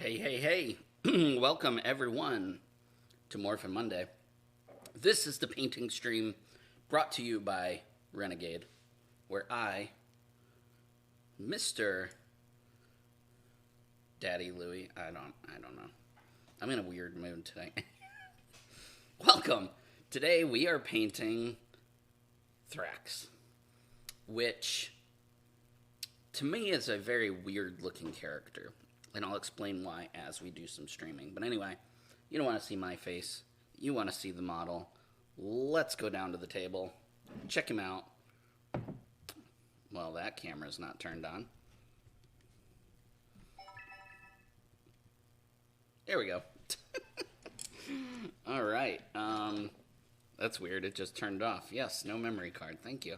Hey, hey, hey. Welcome, everyone, to Morphin Monday. This is the painting stream brought to you by Renegade, where Mr. Daddy Louie, I don't know. I'm in a weird mood today. Welcome. Today we are painting Thrax, which to me is a very weird looking character. And I'll explain why as we do some streaming. But anyway, you don't want to see my face. You want to see the model. Let's go down to the table. Check him out. Well, that camera's not turned on. There we go. All right. That's weird. It just turned off. Yes, no memory card. Thank you.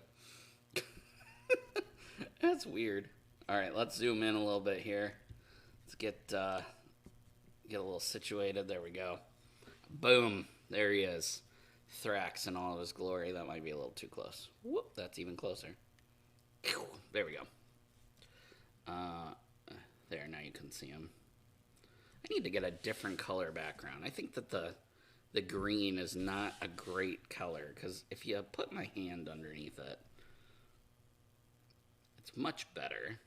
That's weird. All right, let's zoom in a little bit here. Let's get a little situated. There we go. Boom. There he is. Thrax in all of his glory. That might be a little too close. Whoop, that's even closer. There we go. There, now you can see him. I need to get a different color background. I think that the green is not a great color, because if you put my hand underneath it, it's much better.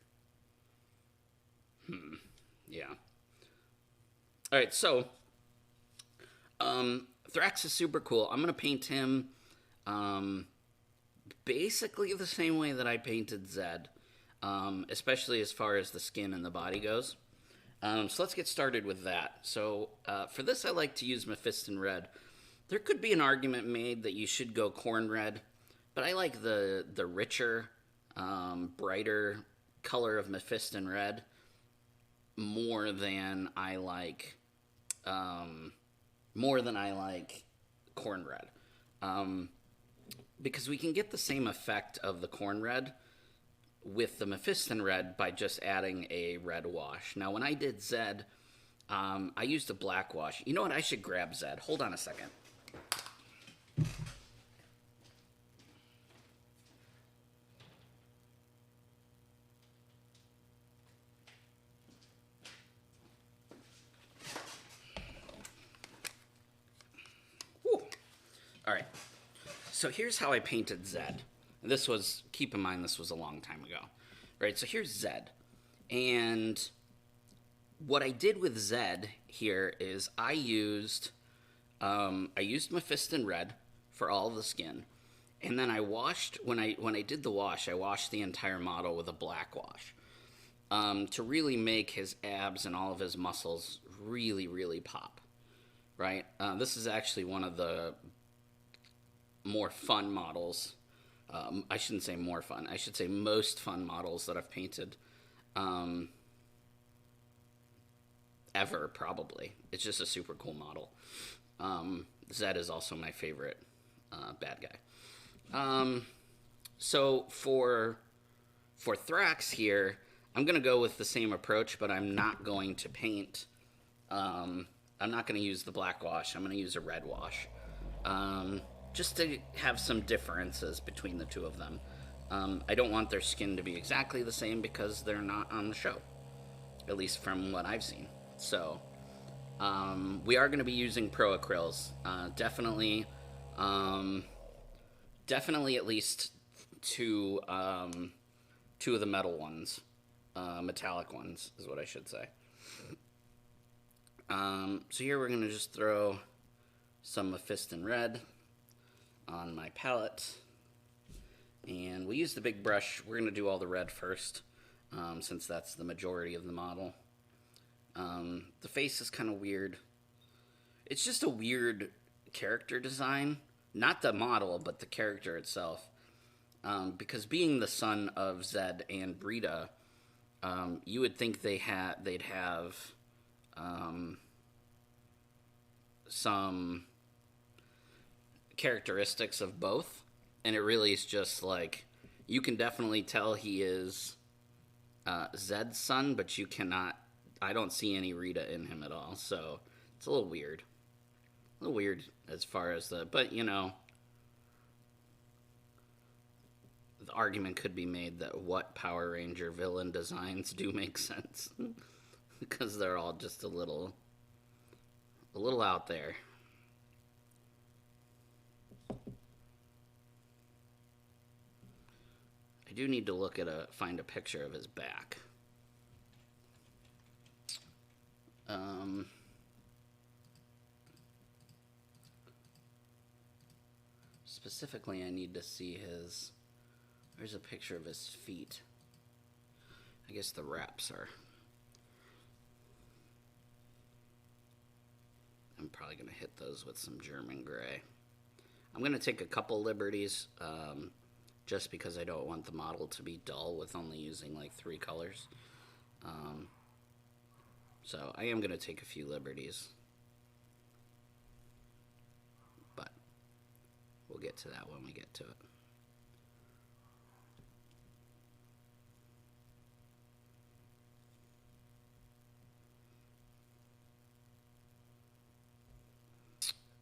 Yeah. All right, so Thrax is super cool. I'm going to paint him basically the same way that I painted Zed, especially as far as the skin and the body goes. So let's get started with that. So for this, I like to use Mephiston Red. There could be an argument made that you should go Corn Red, but I like the richer, brighter color of Mephiston Red more than I like Corn Red, because we can get the same effect of the Corn Red with the Mephiston Red by just adding a red wash. Now, when I did Zed, I used a black wash. You know what? I should grab Zed. Hold on a second. All right, so here's how I painted Zed. This was, keep in mind, this was a long time ago. Right, so here's Zed. And what I did with Zed here is I used Mephiston Red for all of the skin. And then I washed, when I did the wash, I washed the entire model with a black wash. To really make his abs and all of his muscles really, really pop. Right? This is actually one of the more fun models. I shouldn't say more fun. I should say most fun models that I've painted ever, probably. It's just a super cool model. Zed is also my favorite bad guy. So for Thrax here, I'm going to go with the same approach, but I'm not going to paint. I'm not going to use the black wash. I'm going to use a red wash. Just to have some differences between the two of them. I don't want their skin to be exactly the same because they're not on the show, at least from what I've seen. So we are going to be using pro acryls. Definitely at least two of the metal ones, metallic ones is what I should say. So here we're going to just throw some Mephiston Red on my palette, and we'll use the big brush. We're going to do all the red first, since that's the majority of the model. The face is kind of weird. It's just a weird character design, not the model, but the character itself, because being the son of Zed and Brita, you would think they'd have some characteristics of both, and it really is just like, you can definitely tell he is Zed's son, but you cannot, I don't see any Rita in him at all, so it's a little weird as far as but you know, the argument could be made that what Power Ranger villain designs do make sense. because they're all just a little out there. I do need to find a picture of his back. Specifically, I need to see there's a picture of his feet. I guess the wraps are. I'm probably going to hit those with some German gray. I'm going to take a couple liberties, just because I don't want the model to be dull with only using like 3 colors. So I am going to take a few liberties. But we'll get to that when we get to it.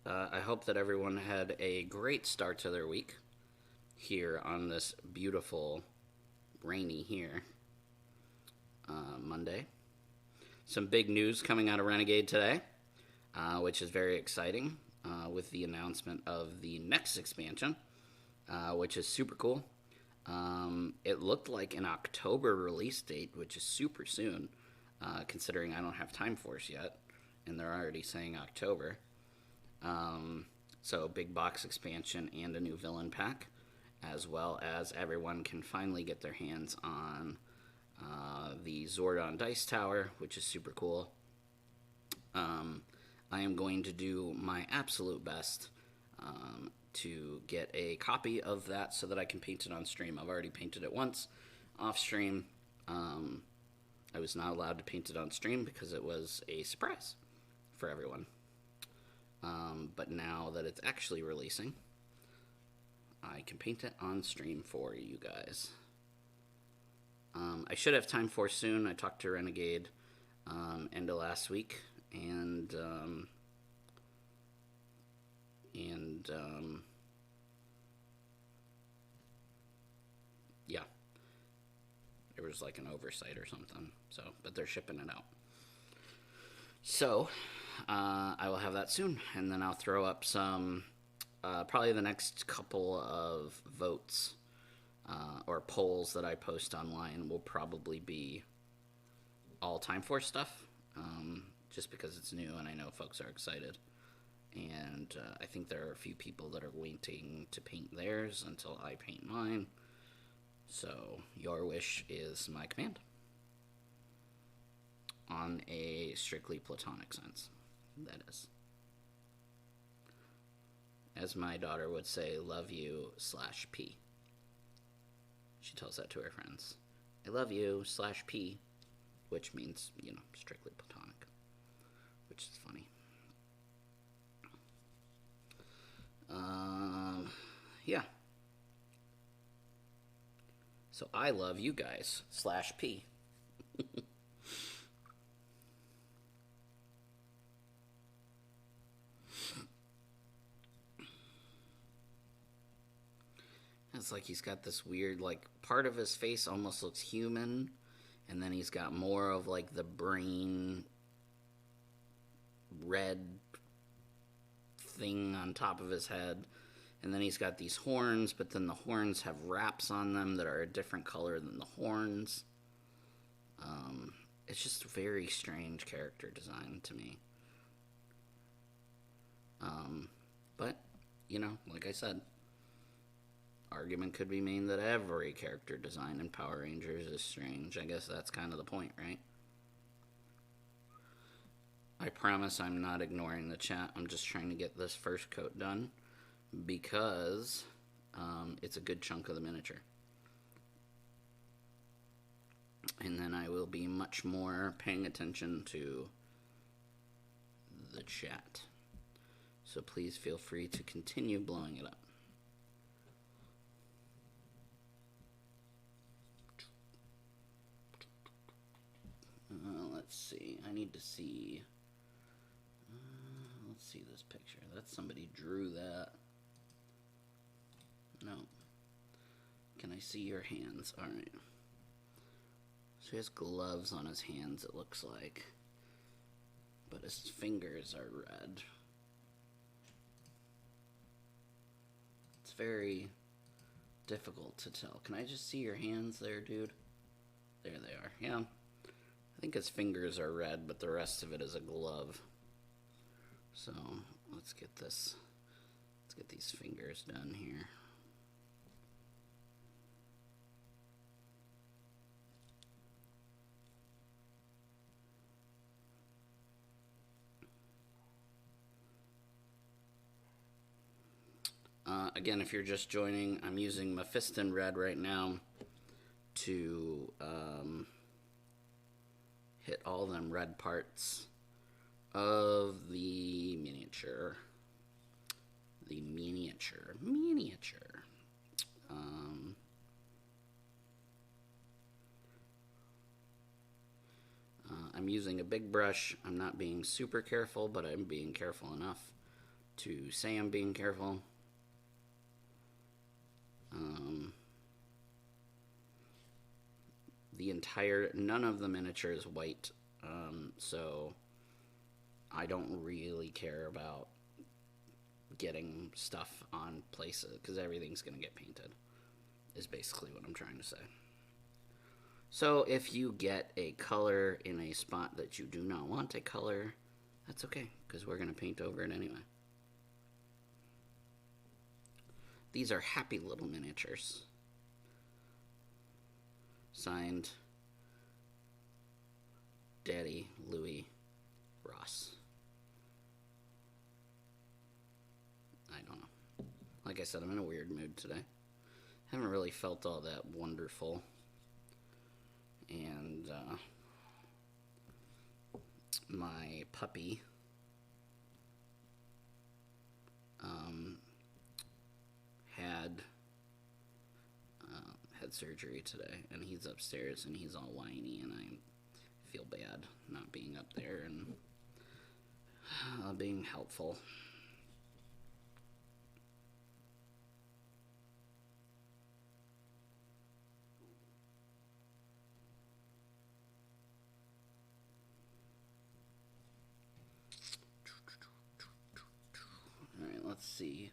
I hope that everyone had a great start to their week here on this beautiful, rainy here Monday. Some big news coming out of Renegade today, which is very exciting, with the announcement of the next expansion, which is super cool. It looked like an October release date, which is super soon, considering I don't have Time Force yet, and they're already saying October. So big box expansion and a new villain pack, as well as everyone can finally get their hands on the Zordon Dice Tower, which is super cool. I am going to do my absolute best to get a copy of that so that I can paint it on stream. I've already painted it once off stream. I was not allowed to paint it on stream because it was a surprise for everyone. But now that it's actually releasing, I can paint it on stream for you guys. I should have Time Force soon. I talked to Renegade end of last week, and yeah, there was like an oversight or something. So, but they're shipping it out. So, I will have that soon, and then I'll throw up some, probably the next couple of votes or polls that I post online will probably be all Time Force stuff, just because it's new and I know folks are excited. And I think there are a few people that are waiting to paint theirs until I paint mine. So your wish is my command. On a strictly platonic sense, that is. As my daughter would say, love you /P. She tells that to her friends. I love you /P, which means, strictly platonic, which is funny. Yeah. So I love you guys /P. It's like he's got this weird, part of his face almost looks human, and then he's got more of, the brain red thing on top of his head, and then he's got these horns, but then the horns have wraps on them that are a different color than the horns. It's just a very strange character design to me. But, like I said, argument could be made that every character design in Power Rangers is strange. I guess that's kind of the point, right? I promise I'm not ignoring the chat. I'm just trying to get this first coat done because it's a good chunk of the miniature. And then I will be much more paying attention to the chat. So please feel free to continue blowing it up. Let's see. I need to see. Let's see this picture. That's somebody drew that. No. Can I see your hands? All right. So he has gloves on his hands, it looks like. But his fingers are red. It's very difficult to tell. Can I just see your hands there, dude? There they are. Yeah. I think his fingers are red, but the rest of it is a glove. So let's get this. Let's get these fingers done here. Again, if you're just joining, I'm using Mephiston Red right now to hit all them red parts of the miniature. The miniature. I'm using a big brush. I'm not being super careful, but I'm being careful enough to say I'm being careful. None of the miniature is white, so I don't really care about getting stuff on places, because everything's going to get painted, is basically what I'm trying to say. So if you get a color in a spot that you do not want a color, that's okay, because we're going to paint over it anyway. These are happy little miniatures. Signed, Daddy Louie Ross. I don't know. Like I said, I'm in a weird mood today. Haven't really felt all that wonderful. And my puppy had surgery today, and he's upstairs and he's all whiny, and I feel bad not being up there and being helpful. All right, let's see.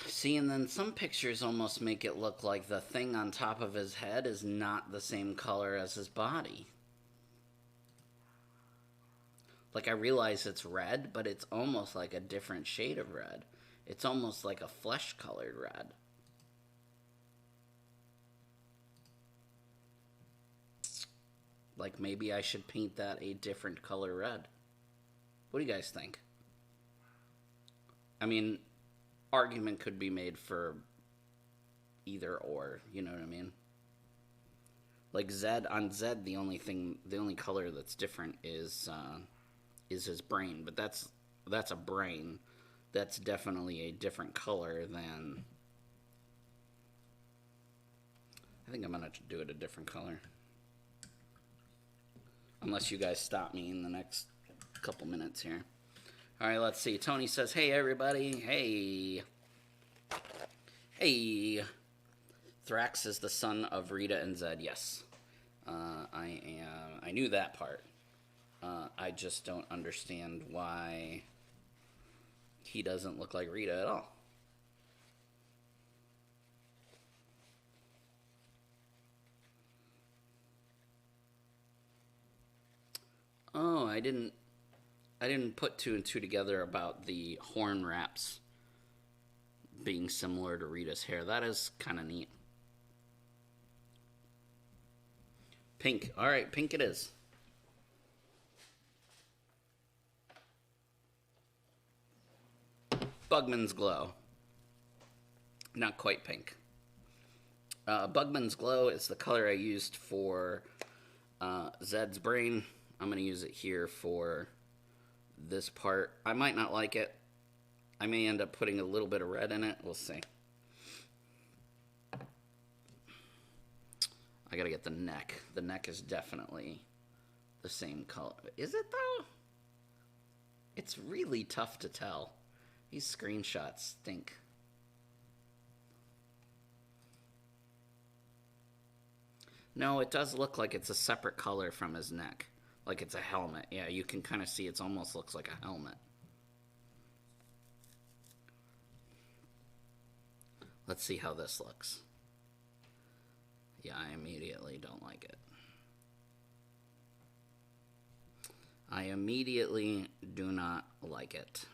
See, and then some pictures almost make it look like the thing on top of his head is not the same color as his body. Like, I realize it's red, but it's almost like a different shade of red. It's almost like a flesh-colored red. Like, maybe I should paint that a different color red. What do you guys think? I mean, argument could be made for either or, you know what I mean? Like on Zed, the only color that's different is his brain, but that's a brain. That's definitely a different color than. I think I'm gonna do it a different color, unless you guys stop me in the next couple minutes here. All right, let's see. Tony says, "Hey everybody, hey." Thrax is the son of Rita and Zed. Yes, I knew that part. I just don't understand why he doesn't look like Rita at all. Oh, I didn't put two and two together about the horn wraps being similar to Rita's hair. That is kind of neat. Pink. All right, pink it is. Bugman's Glow. Not quite pink. Bugman's Glow is the color I used for Zed's brain. I'm going to use it here for this part. I might not like it. I may end up putting a little bit of red in it. We'll see. I got to get the neck. The neck is definitely the same color. Is it, though? It's really tough to tell. These screenshots stink. No, it does look like it's a separate color from his neck. Like it's a helmet. Yeah, you can kind of see it almost looks like a helmet. Let's see how this looks. Yeah, I immediately don't like it. I immediately do not like it.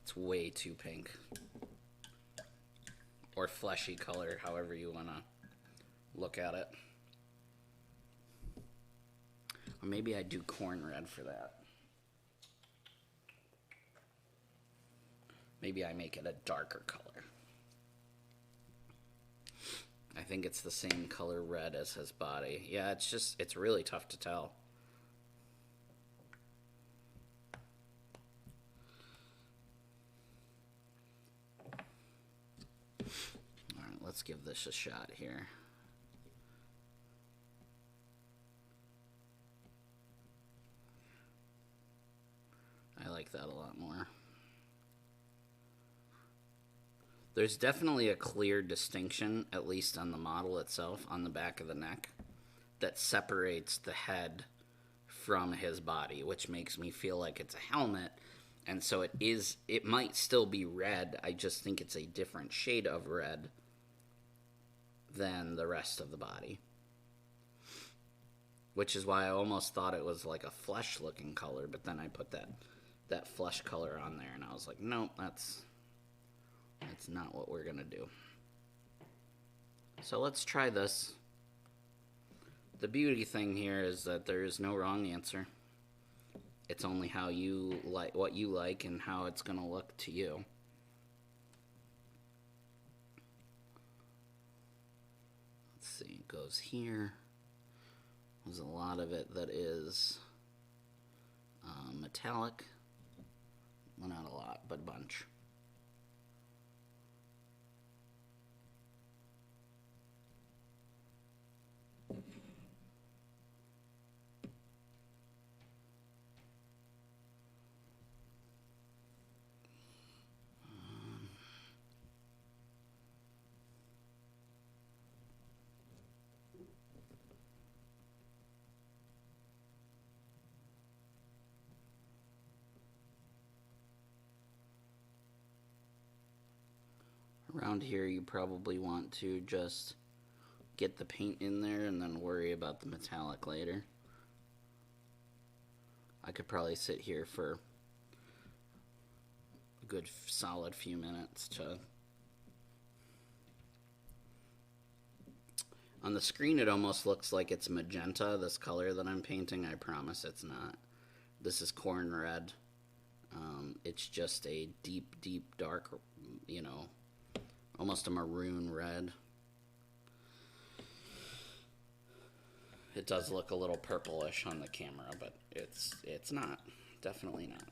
It's way too pink. Or fleshy color, however you want to look at it. Or maybe I do corn red for that. Maybe I make it a darker color. I think it's the same color red as his body. Yeah, it's really tough to tell. Alright, let's give this a shot here. I like that a lot more. There's definitely a clear distinction, at least on the model itself, on the back of the neck, that separates the head from his body, which makes me feel like it's a helmet. And so it might still be red. I just think it's a different shade of red than the rest of the body. Which is why I almost thought it was like a flesh-looking color, but then I put that flesh color on there, and I was like, nope, that's not what we're gonna do. So let's try this. The beauty thing here is that there is no wrong answer. It's only how you like, what you like, and how it's gonna look to you. Let's see, it goes here. There's a lot of it that is metallic. Well, not a lot, but a bunch. Around here, you probably want to just get the paint in there and then worry about the metallic later. I could probably sit here for a good solid few minutes to... On the screen, it almost looks like it's magenta, this color that I'm painting. I promise it's not. This is corn red. It's just a deep, deep dark, you know, almost a maroon red. It does look a little purplish on the camera, but it's not. Definitely not.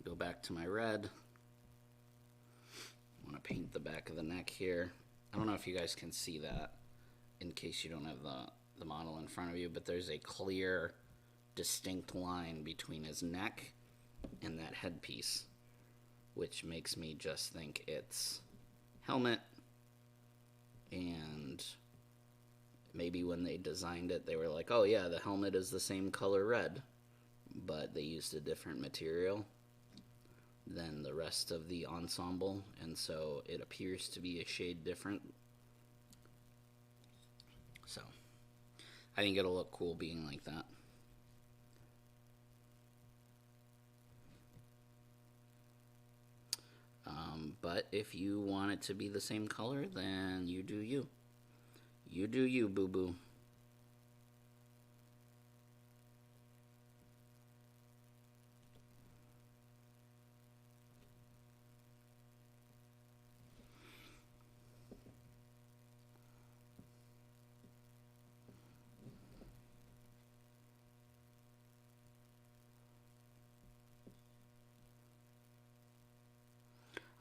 Go back to my red. I want to paint the back of the neck here. I don't know if you guys can see that in case you don't have the model in front of you, but there's a clear, distinct line between his neck and that headpiece, which makes me just think it's helmet. And maybe when they designed it, they were like, oh yeah, the helmet is the same color red, but they used a different material than the rest of the ensemble, and so it appears to be a shade different. So I think it'll look cool being like that. But if you want it to be the same color, then you do you. You do you, boo-boo.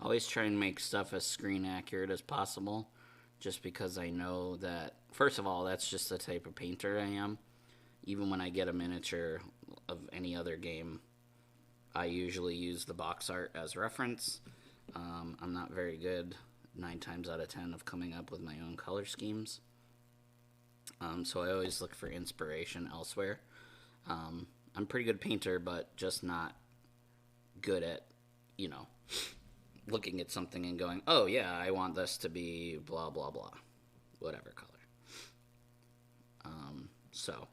Always try and make stuff as screen accurate as possible, just because I know that, first of all, that's just the type of painter I am. Even when I get a miniature of any other game, I usually use the box art as reference. I'm not very good 9 times out of 10 of coming up with my own color schemes. So I always look for inspiration elsewhere. I'm a pretty good painter, but just not good at, you know, looking at something and going, oh yeah, I want this to be blah, blah, blah, whatever color. So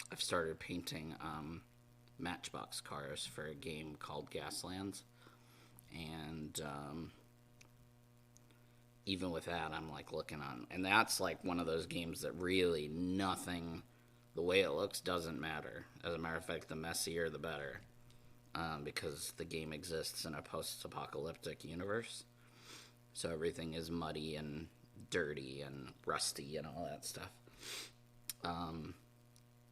I've started painting Matchbox cars for a game called Gaslands, and even with that, I'm like looking on, and that's like one of those games that really nothing, the way it looks doesn't matter. As a matter of fact, the messier the better, because the game exists in a post-apocalyptic universe, so everything is muddy and dirty and rusty and all that stuff.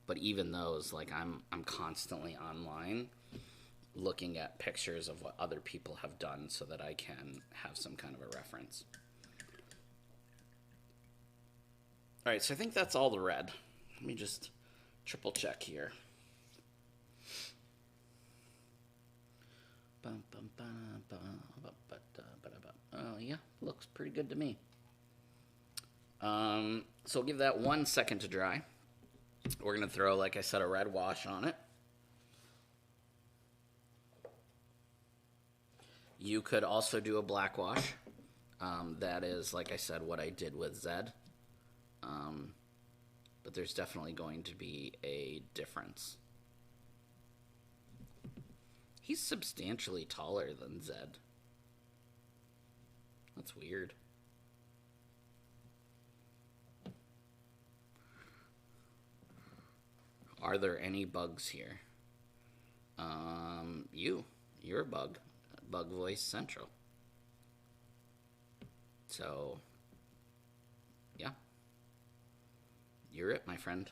But even those, like I'm constantly online looking at pictures of what other people have done so that I can have some kind of a reference. All right, so I think that's all the red. Let me just triple check here. Oh, yeah, looks pretty good to me. So we'll give that 1 second to dry. We're going to throw, like I said, a red wash on it. You could also do a black wash. That is, like I said, what I did with Zed. But there's definitely going to be a difference. He's substantially taller than Zed. That's weird. Are there any bugs here? You're a bug. Bug Voice Central. So, yeah. You're it, my friend.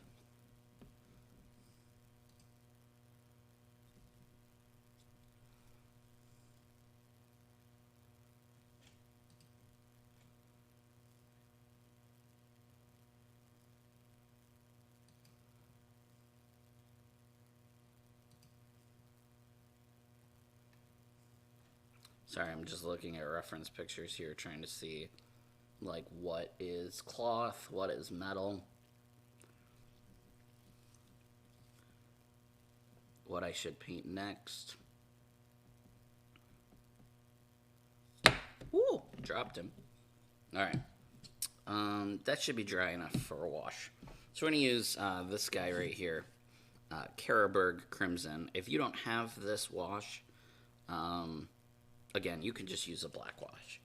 Sorry, I'm just looking at reference pictures here, trying to see, like, what is cloth, what is metal, what I should paint next. Woo! Dropped him. Alright. That should be dry enough for a wash. So we're going to use this guy right here, Karaberg Crimson. If you don't have this wash, again, you can just use a black wash.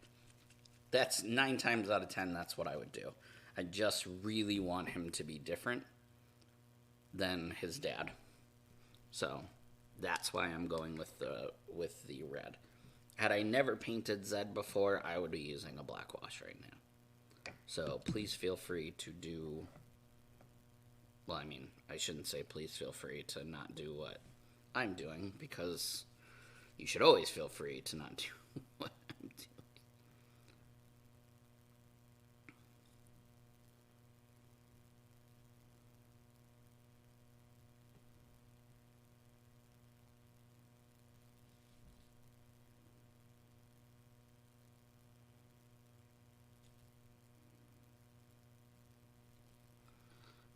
That's 9 times out of 10, that's what I would do. I just really want him to be different than his dad. So that's why I'm going with the red. Had I never painted Zed before, I would be using a black wash right now. So please feel free to do... Well, I mean, I shouldn't say please feel free to not do what I'm doing, because you should always feel free to not do what I'm doing.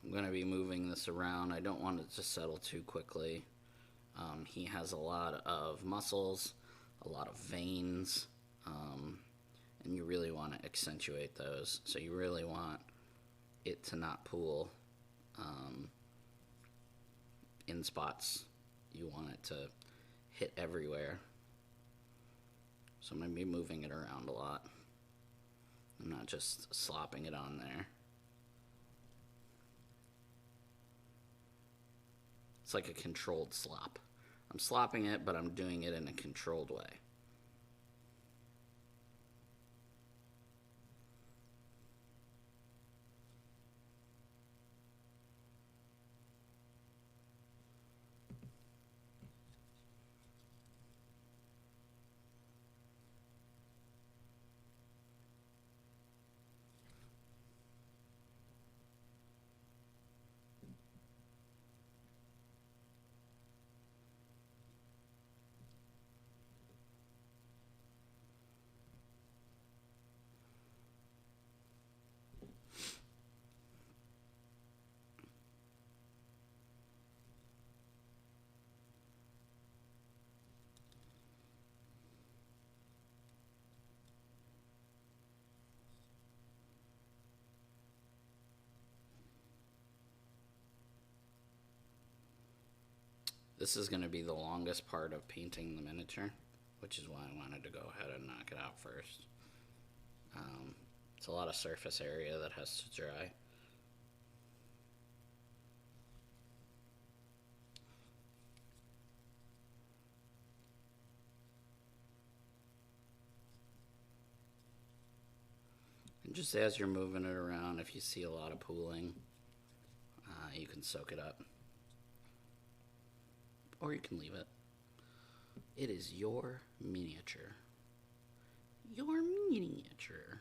I'm going to be moving this around. I don't want it to settle too quickly. He has a lot of muscles, a lot of veins, and you really want to accentuate those. So you really want it to not pool in spots. You want it to hit everywhere. So I'm going to be moving it around a lot. I'm not just slopping it on there. It's like a controlled slop. I'm slopping it, but I'm doing it in a controlled way. This is going to be the longest part of painting the miniature, which is why I wanted to go ahead and knock it out first. It's a lot of surface area that has to dry. And just as you're moving it around, if you see a lot of pooling, you can soak it up. Or you can leave it. It is your miniature. Your miniature.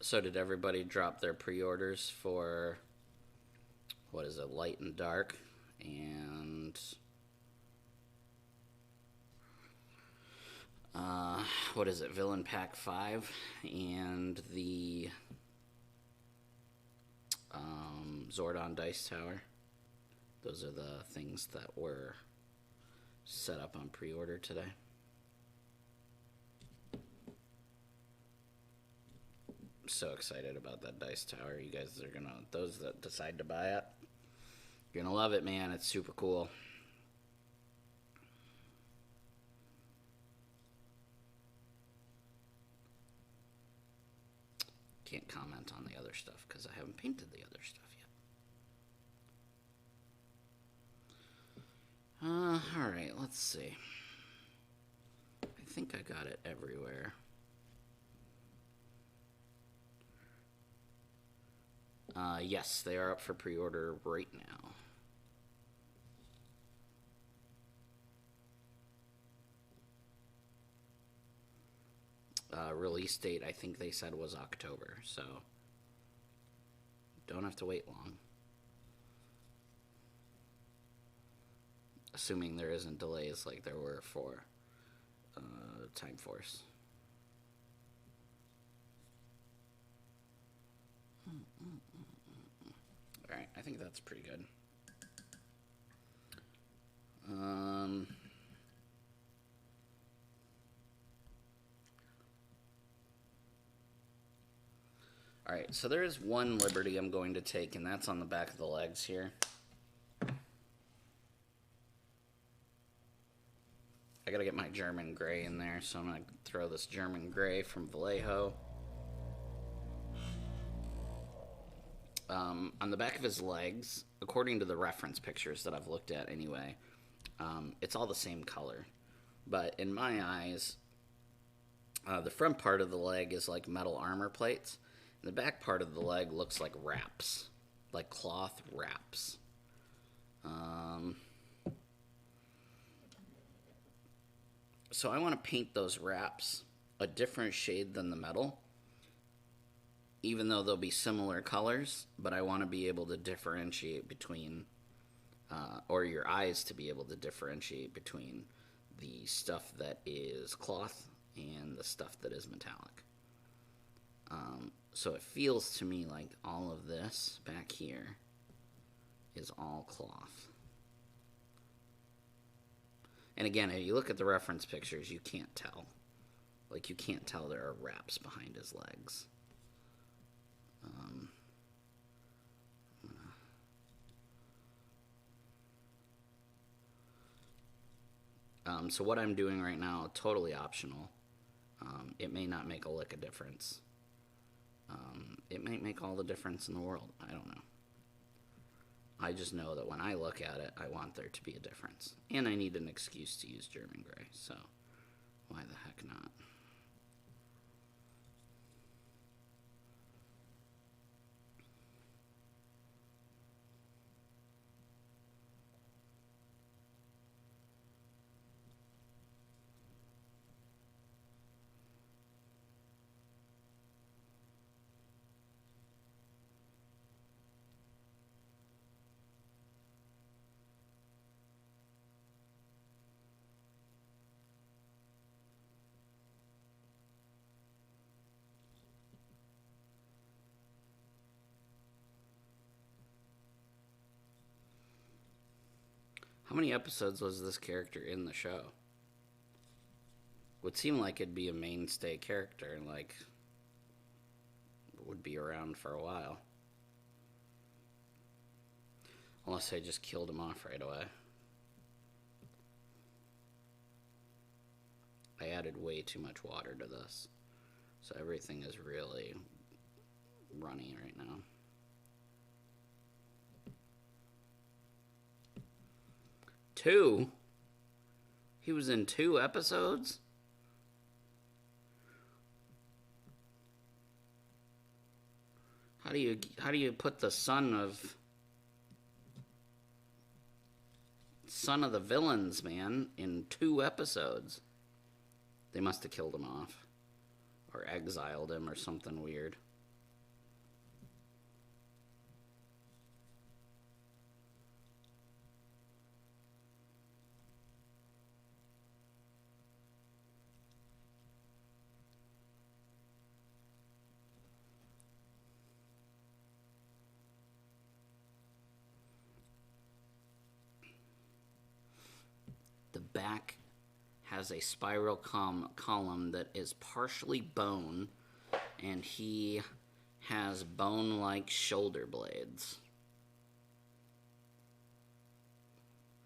So did everybody drop their pre-orders for, what is it, Light and Dark, and what is it, Villain Pack 5, and the Zordon Dice Tower? Those are the things that were set up on pre-order today. So excited about that dice tower. You guys are gonna, those that decide to buy it, you're gonna love it, man. It's super cool. Can't comment on the other stuff because I haven't painted the other stuff yet. Alright, let's see. I think I got it everywhere. Yes, they are up for pre-order right now. Release date, I think they said, was October, so don't have to wait long. Assuming there isn't delays like there were for Time Force. Alright, I think that's pretty good. Alright, so there is one liberty I'm going to take, and that's on the back of the legs here. I gotta get my German gray in there, so I'm gonna throw this German gray from Vallejo. On the back of his legs, according to the reference pictures that I've looked at anyway, it's all the same color. But in my eyes, the front part of the leg is like metal armor plates. And the back part of the leg looks like wraps, like cloth wraps. So I want to paint those wraps a different shade than the metal, even though they'll be similar colors, but I want to be able to differentiate between, or your eyes to be able to differentiate between the stuff that is cloth and the stuff that is metallic. So it feels to me like all of this back here is all cloth. And again, if you look at the reference pictures, you can't tell. Like, you can't tell there are wraps behind his legs. So what I'm doing right now, totally optional. It may not make a lick of difference. It might make all the difference in the world. I don't know. I just know that when I look at it, I want there to be a difference. And I need an excuse to use German gray, so why the heck not? How many episodes was this character in the show? Would seem like it'd be a mainstay character and like would be around for a while. Unless I just killed him off right away. I added way too much water to this. So everything is really runny right now. Two? He was in 2 episodes? How do you put the son of the villains, man, in 2 episodes? They must have killed him off. Or exiled him or something weird. The back has a spiral column that is partially bone, and he has bone-like shoulder blades.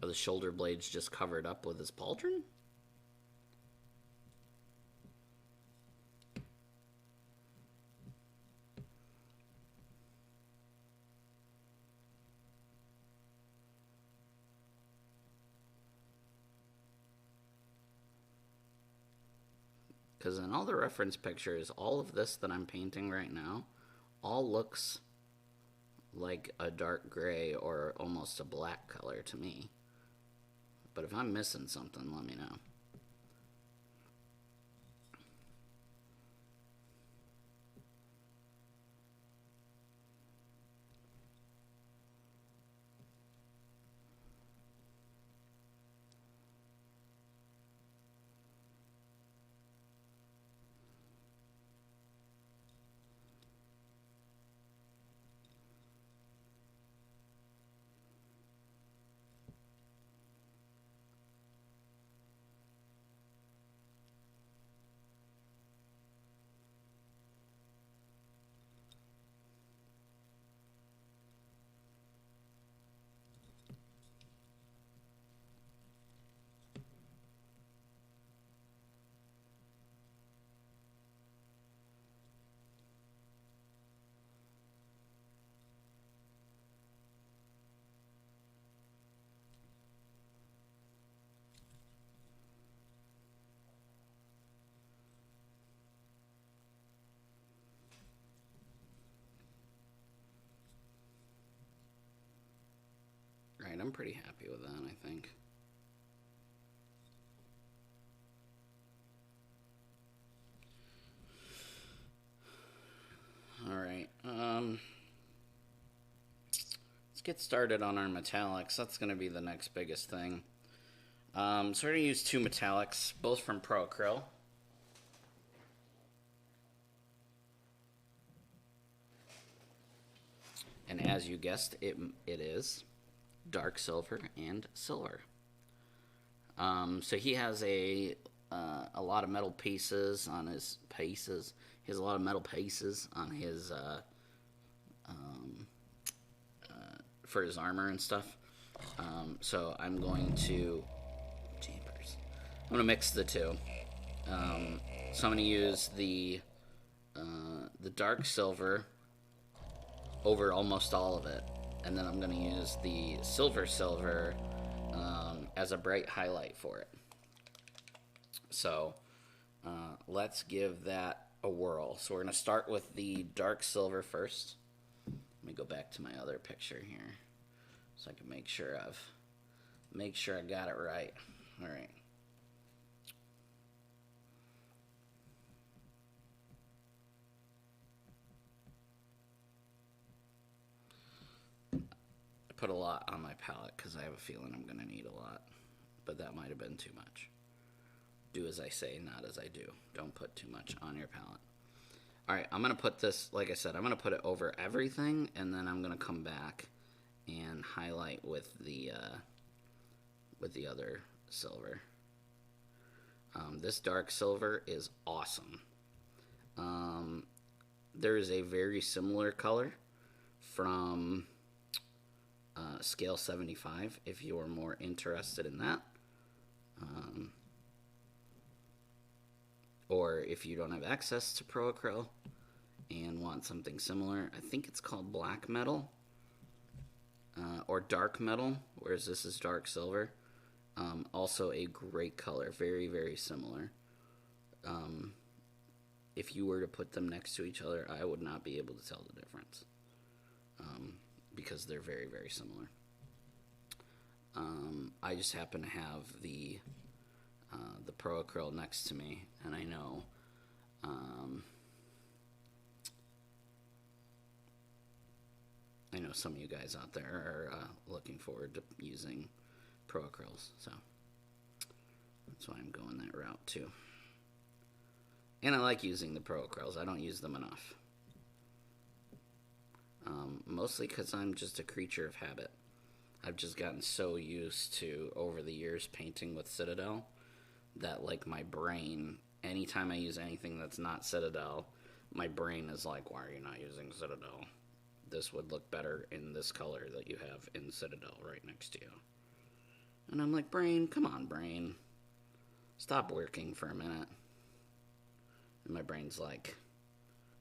Are the shoulder blades just covered up with his pauldron? Because in all the reference pictures, all of this that I'm painting right now, all looks like a dark gray or almost a black color to me. But if I'm missing something, let me know. Right, I'm pretty happy with that, I think. Alright, let's get started on our metallics. That's going to be the next biggest thing. So we're going to use 2 metallics, both from Pro Acryl. And as you guessed, it is dark silver and silver. So he has a lot of metal pieces on his pieces. He has a lot of metal pieces on his for his armor and stuff. So I'm going to I'm going to mix the 2. So I'm going to use the dark silver over almost all of it, and then I'm going to use the silver as a bright highlight for it. So let's give that a whirl. So we're going to start with the dark silver first. Let me go back to my other picture here so I can make sure I got it right. All right. Put a lot on my palette because I have a feeling I'm going to need a lot, but that might have been too much. Do as I say, not as I do. Don't put too much on your palette. All right, I'm going to put this, like I said, I'm going to put it over everything, and then I'm going to come back and highlight with the with the other silver. This dark silver is awesome. There is a very similar color from Scale 75 if you are more interested in that. Or if you don't have access to Pro Acryl and want something similar, I think it's called black metal or dark metal, whereas this is dark silver. Also a great color, very, very similar. If you were to put them next to each other, I would not be able to tell the difference because they're very, very similar. I just happen to have the Pro Acryl next to me, and I know some of you guys out there are looking forward to using Pro Acryls, so that's why I'm going that route too. And I like using the Pro Acryls. I don't use them enough. Mostly because I'm just a creature of habit. I've just gotten so used to, over the years, painting with Citadel that, like, my brain, anytime I use anything that's not Citadel, my brain is like, why are you not using Citadel? This would look better in this color that you have in Citadel right next to you. And I'm like, brain, come on, brain. Stop working for a minute. And my brain's like,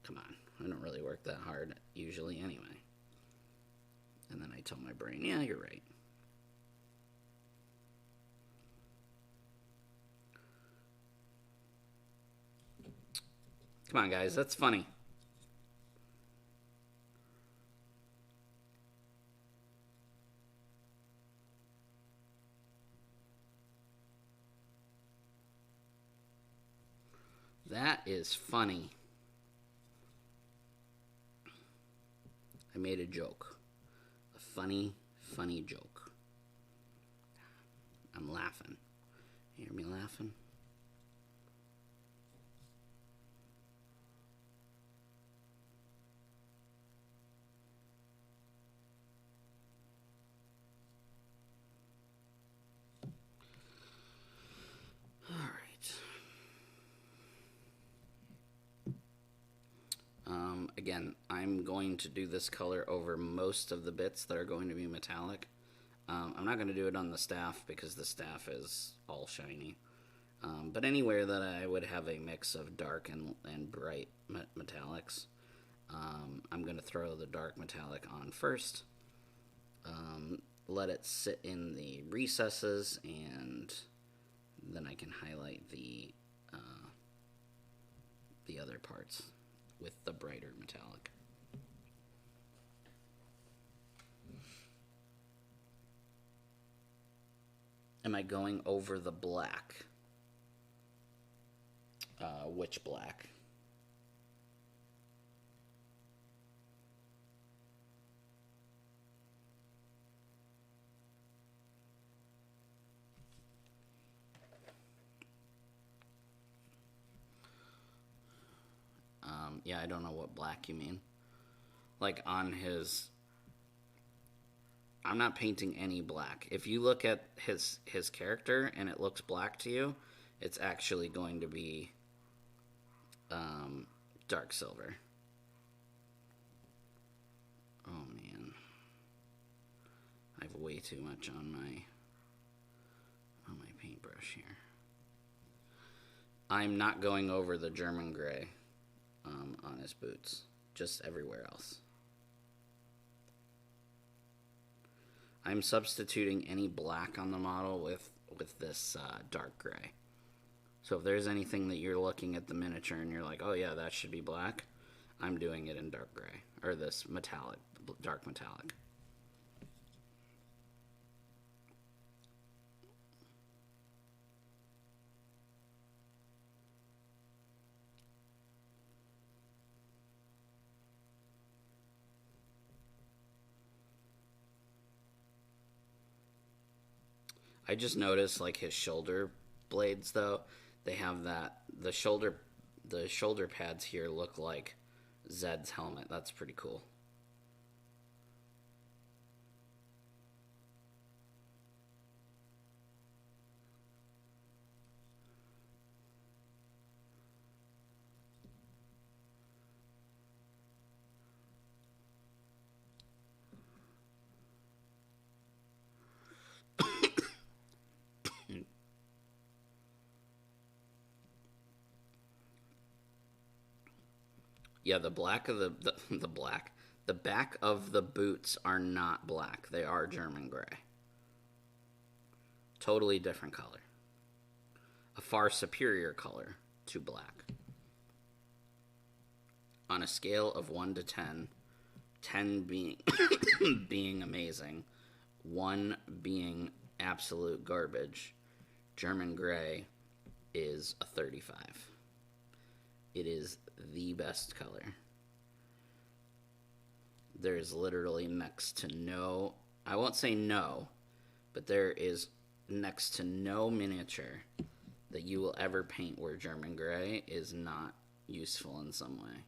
come on, I don't really work that hard usually anyway. And then I tell my brain, yeah, you're right. Come on, guys, that's funny. That is funny. I made a joke. A funny, funny joke. I'm laughing. You hear me laughing? Again, I'm going to do this color over most of the bits that are going to be metallic. I'm not going to do it on the staff because the staff is all shiny. But anywhere that I would have a mix of dark and bright metallics, I'm going to throw the dark metallic on first. Let it sit in the recesses, and then I can highlight the other parts with the brighter metallic. Am I going over the black? Which black? Yeah, I don't know what black you mean. Like on his... I'm not painting any black. If you look at his character and it looks black to you, it's actually going to be dark silver. Oh man, I have way too much on my paintbrush here. I'm not going over the German gray on his boots, just everywhere else. I'm substituting any black on the model with this dark gray. So if there's anything that you're looking at the miniature and you're like, oh yeah, that should be black, I'm doing it in dark gray, or this metallic, dark metallic. I just noticed, like, his shoulder blades, though, they have that, the shoulder pads here look like Zed's helmet. That's pretty cool. Yeah, the black of the black. The back of the boots are not black. They are German gray. Totally different color. A far superior color to black. On a scale of 1 to 10, 10 being being amazing, 1 being absolute garbage, German gray is a 35. It is the best color. There is literally next to no, I won't say no, but there is next to no miniature that you will ever paint where German gray is not useful in some way.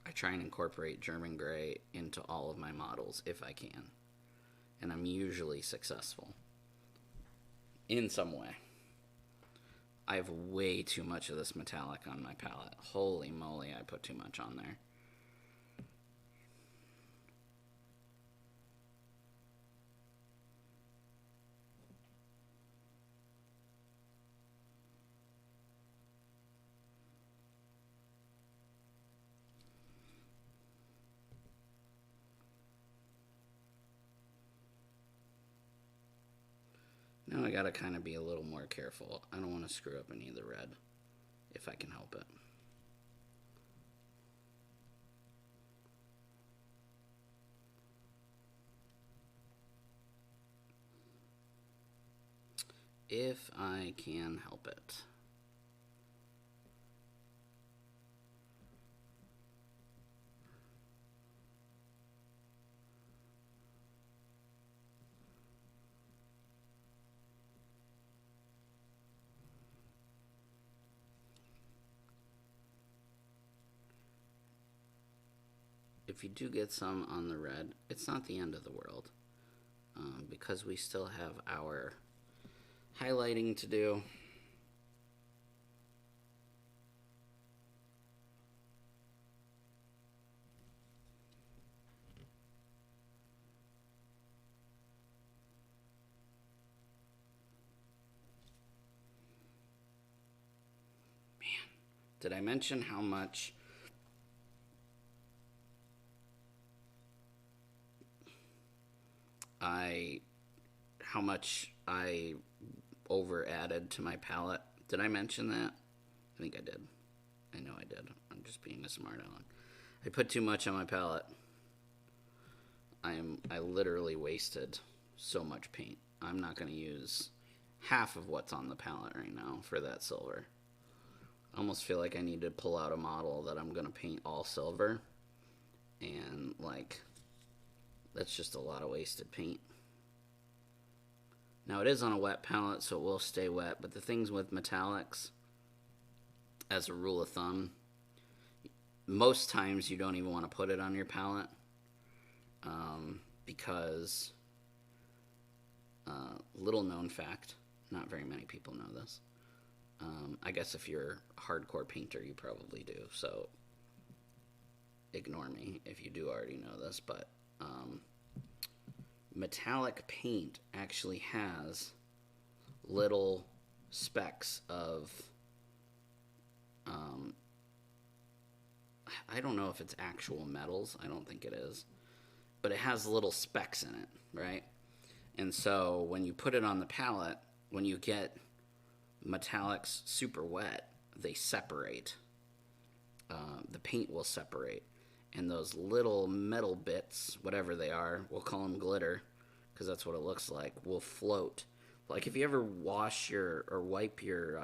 I try and incorporate German gray into all of my models if I can. And I'm usually successful. In some way. I have way too much of this metallic on my palette. Holy moly, I put too much on there. Now I gotta kind of be a little more careful. I don't want to screw up any of the red, if I can help it. If I can help it. If you do get some on the red, it's not the end of the world, because we still have our highlighting to do. Man, did I mention how much I over added to my palette? Did I mention that? I think I did. I know I did. I'm just being a smart aleck. I put too much on my palette. I literally wasted so much paint. I'm not going to use half of what's on the palette right now for that silver. I almost feel like I need to pull out a model that I'm going to paint all silver. And, like, that's just a lot of wasted paint. Now, it is on a wet palette, so it will stay wet. But the things with metallics, as a rule of thumb, most times you don't even want to put it on your palette. Because, little known fact, not very many people know this. I guess if you're a hardcore painter, you probably do. So, ignore me if you do already know this. But, metallic paint actually has little specks of, I don't know if it's actual metals. I don't think it is. But it has little specks in it, right? And so when you put it on the palette, when you get metallics super wet, they separate. The paint will separate. And those little metal bits, whatever they are, we'll call them glitter, because that's what it looks like, will float. Like if you ever wash or wipe your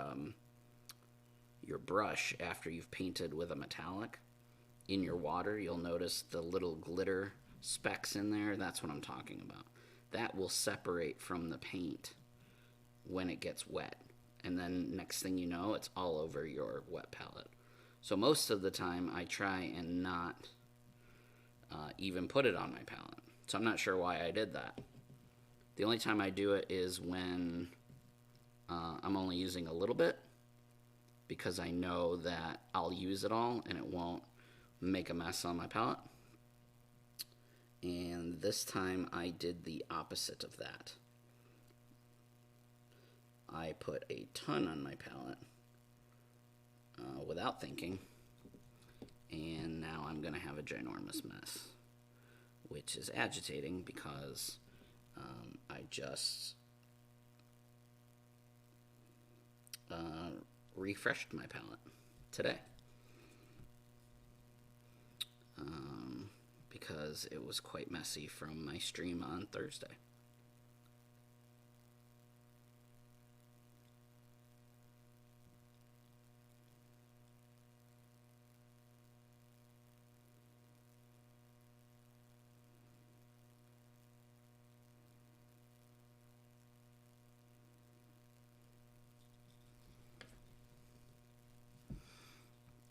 brush after you've painted with a metallic in your water, you'll notice the little glitter specks in there. That's what I'm talking about. That will separate from the paint when it gets wet. And then next thing you know, it's all over your wet palette. So most of the time, I try and not even put it on my palette. So I'm not sure why I did that. The only time I do it is when I'm only using a little bit, because I know that I'll use it all and it won't make a mess on my palette. And this time I did the opposite of that. I put a ton on my palette without thinking, and now I'm going to have a ginormous mess, which is agitating because I just refreshed my palette today. Because it was quite messy from my stream on Thursday.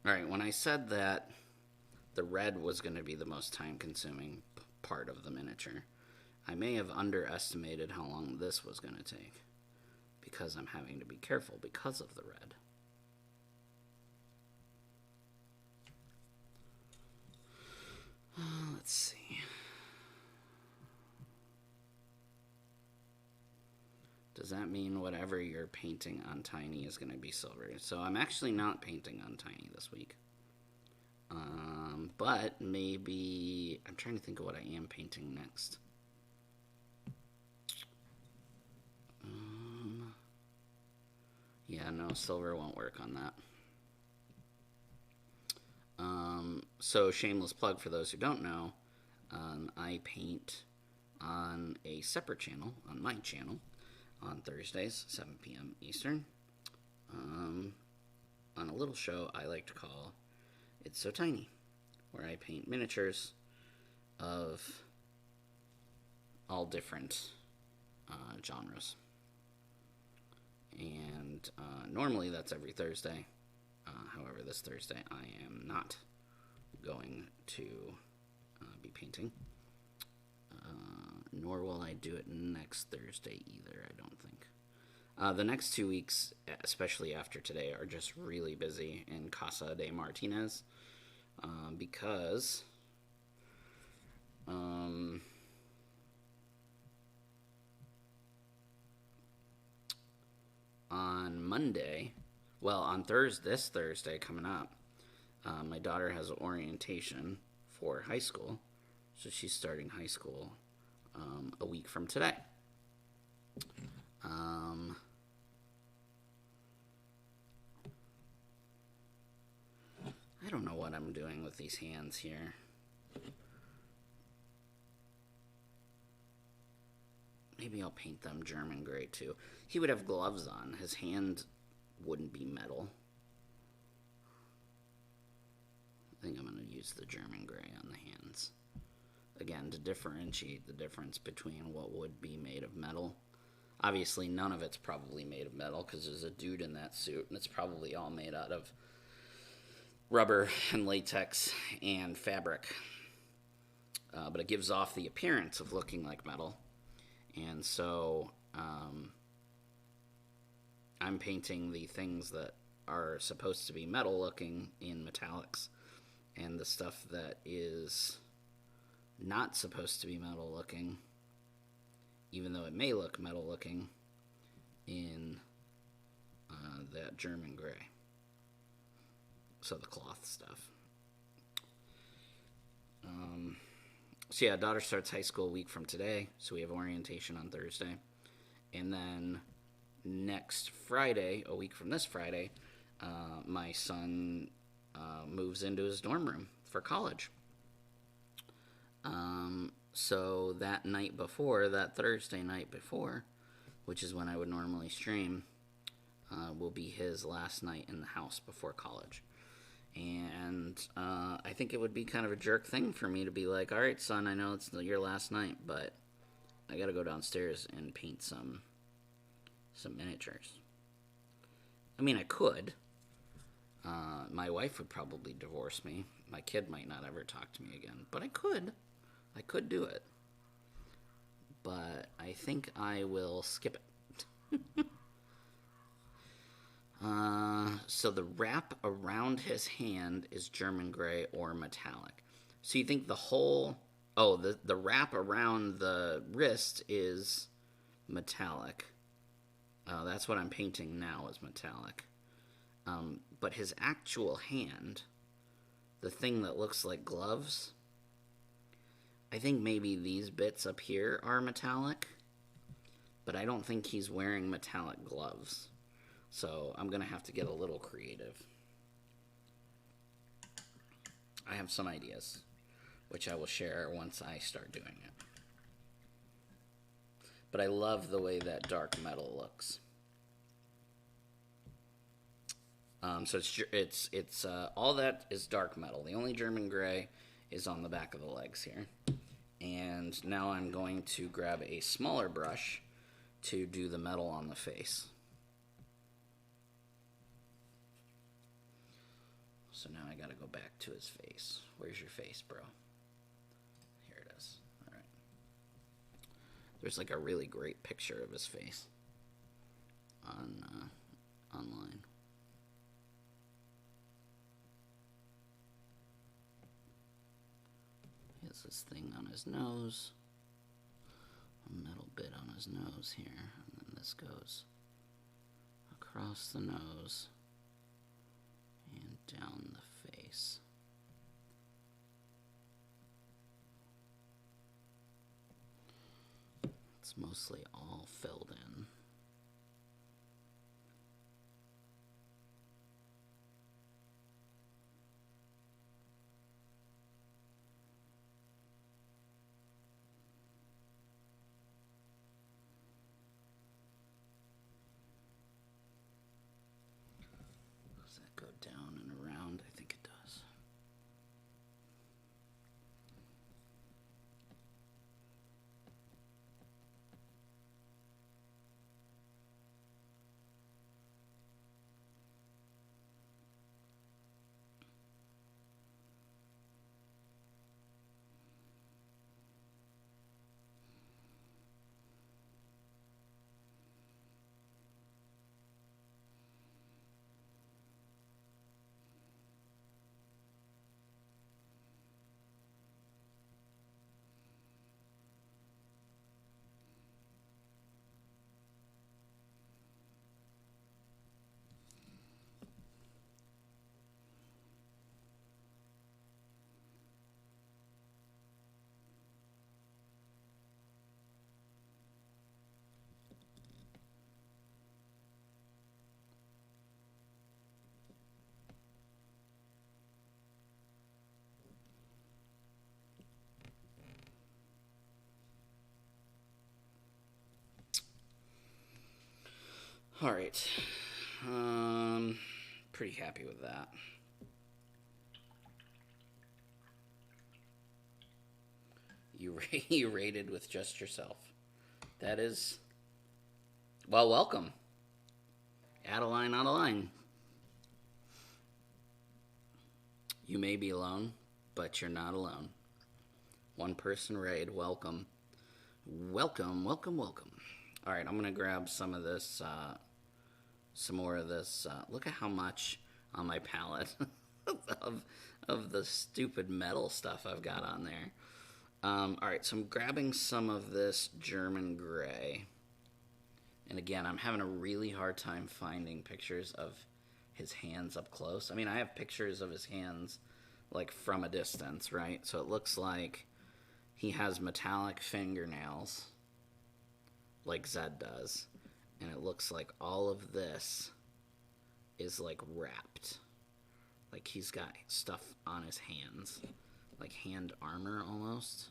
Alright, when I said that the red was going to be the most time-consuming part of the miniature, I may have underestimated how long this was going to take, because I'm having to be careful because of the red. Let's see. Does that mean whatever you're painting on Tiny is going to be silver? So I'm actually not painting on Tiny this week. But maybe... I'm trying to think of what I am painting next. Yeah, no, silver won't work on that. So, shameless plug for those who don't know, I paint on a separate channel, on my channel, on Thursdays, 7 p.m. Eastern, on a little show I like to call It's So Tiny, where I paint miniatures of all different genres. And normally that's every Thursday. However, this Thursday I am not going to be painting. Nor will I do it next Thursday either, I don't think. The next 2 weeks, especially after today, are just really busy in Casa de Martinez. Because on Monday, well, on this Thursday coming up, my daughter has orientation for high school, so she's starting high school a week from today. I don't know what I'm doing with these hands here. Maybe I'll paint them German gray too. He would have gloves on. His hand wouldn't be metal. I think I'm going to use the German gray on the hands. Again, to differentiate the difference between what would be made of metal. Obviously, none of it's probably made of metal because there's a dude in that suit, and it's probably all made out of rubber and latex and fabric. But it gives off the appearance of looking like metal. And so I'm painting the things that are supposed to be metal looking in metallics, and the stuff that is not supposed to be metal looking, even though it may look metal looking, in that German gray. So the cloth stuff. So yeah, daughter starts high school a week from today, so we have orientation on Thursday. And then next Friday, a week from this Friday, my son moves into his dorm room for college. So that night before, that Thursday night before, which is when I would normally stream, will be his last night in the house before college. And I think it would be kind of a jerk thing for me to be like, all right, son, I know it's your last night, but I got to go downstairs and paint some miniatures. I mean, I could. My wife would probably divorce me. My kid might not ever talk to me again, but I could. I could do it. But I think I will skip it. So the wrap around his hand is German gray or metallic. So you think the whole Oh, the wrap around the wrist is metallic. That's what I'm painting now is metallic. But his actual hand, the thing that looks like gloves, I think maybe these bits up here are metallic, but I don't think he's wearing metallic gloves. So I'm going to have to get a little creative. I have some ideas, which I will share once I start doing it. But I love the way that dark metal looks. So it's all that is dark metal. The only German gray is on the back of the legs here. And now I'm going to grab a smaller brush to do the metal on the face. So now I gotta go back to his face. Where's your face, bro? Here it is. All right. There's like a really great picture of his face on online. He has this thing on his nose, a metal bit on his nose here, and then this goes across the nose and down the face. It's mostly all filled in. Does that go down and around? I think it does. All right. Pretty happy with that. You rated with just yourself. That is, well, welcome. Add a line on a line. You may be alone, but you're not alone. One person raid, welcome. Welcome, welcome, welcome. All right, I'm going to grab some of this, some more of this. Look at how much on my palette of the stupid metal stuff I've got on there. All right, so I'm grabbing some of this German gray. And again, I'm having a really hard time finding pictures of his hands up close. I mean, I have pictures of his hands, like, from a distance, right? So it looks like he has metallic fingernails, like Zed does. And it looks like all of this is, like, wrapped. Like, he's got stuff on his hands. Like hand armor, almost.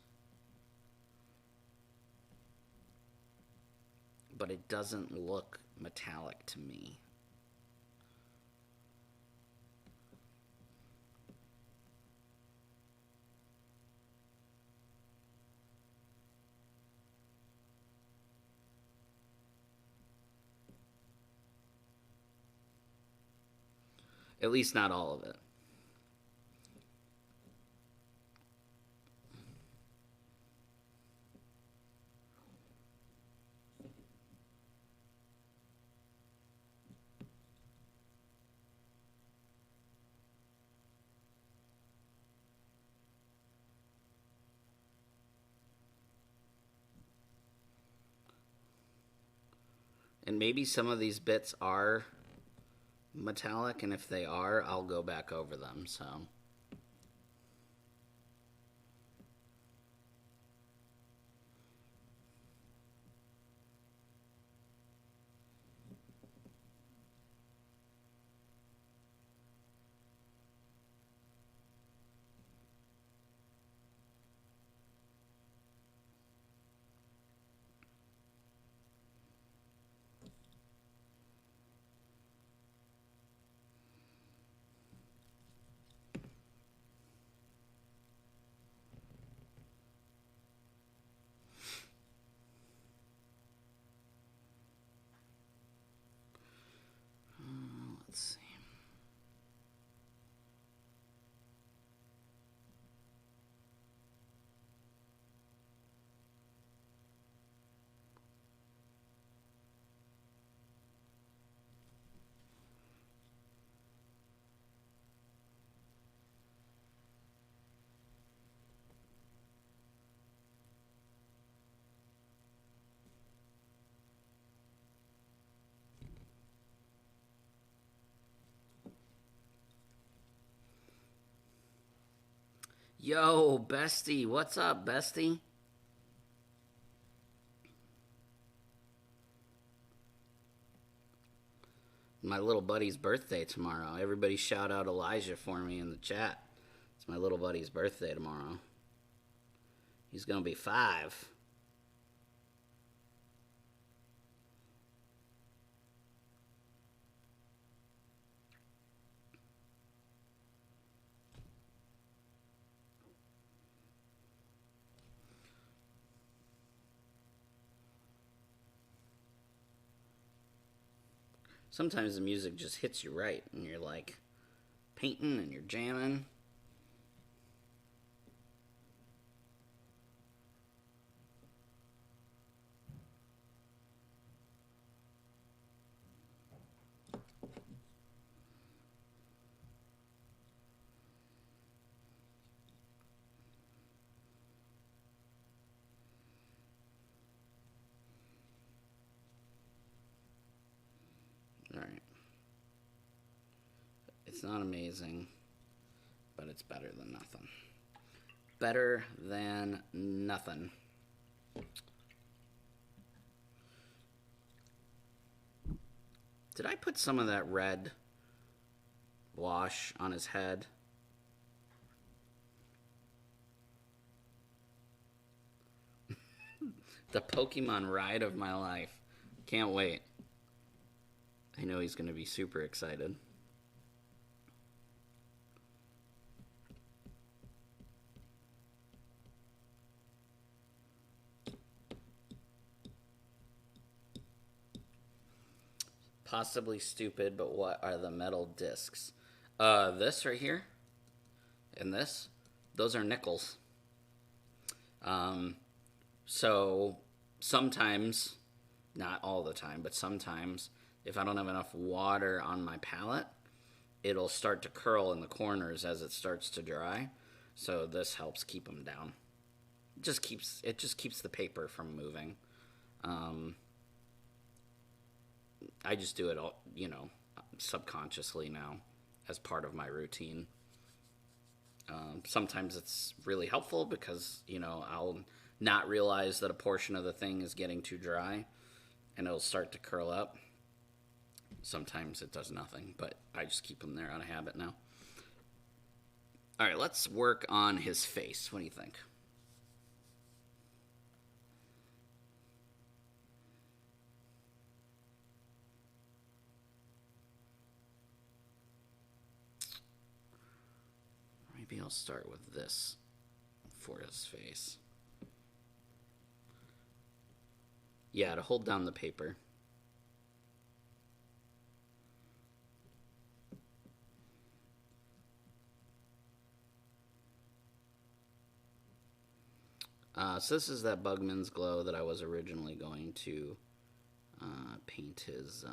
But it doesn't look metallic to me. At least not all of it. And maybe some of these bits are metallic, and if they are, I'll go back over them, so... Let's see. Yo, bestie, what's up, bestie? My little buddy's birthday tomorrow. Everybody shout out Elijah for me in the chat. It's my little buddy's birthday tomorrow. He's gonna be 5. Sometimes the music just hits you right, and you're like painting and you're jamming. Alright. It's not amazing, but it's better than nothing. Better than nothing. Did I put some of that red wash on his head? The Pokemon ride of my life. Can't wait. I know he's going to be super excited. Possibly stupid, but what are the metal discs? This right here and this, those are nickels. So sometimes, not all the time, but sometimes, if I don't have enough water on my palette, it'll start to curl in the corners as it starts to dry. So this helps keep them down. It just keeps the paper from moving. I just do it all, subconsciously now as part of my routine. Sometimes it's really helpful because, I'll not realize that a portion of the thing is getting too dry and it'll start to curl up. Sometimes it does nothing, but I just keep them there out of habit now. All right, let's work on his face. What do you think? Maybe I'll start with this for his face. Yeah, to hold down the paper. So this is that Bugman's Glow that I was originally going to paint his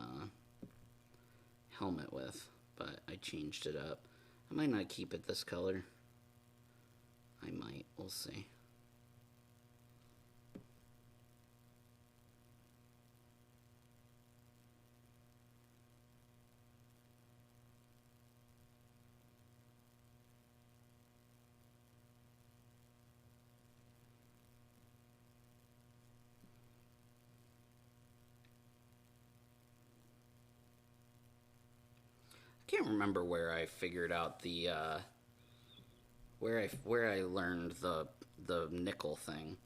helmet with, but I changed it up. I might not keep it this color. I might. We'll see. can't remember where I figured out the where I learned the nickel thing.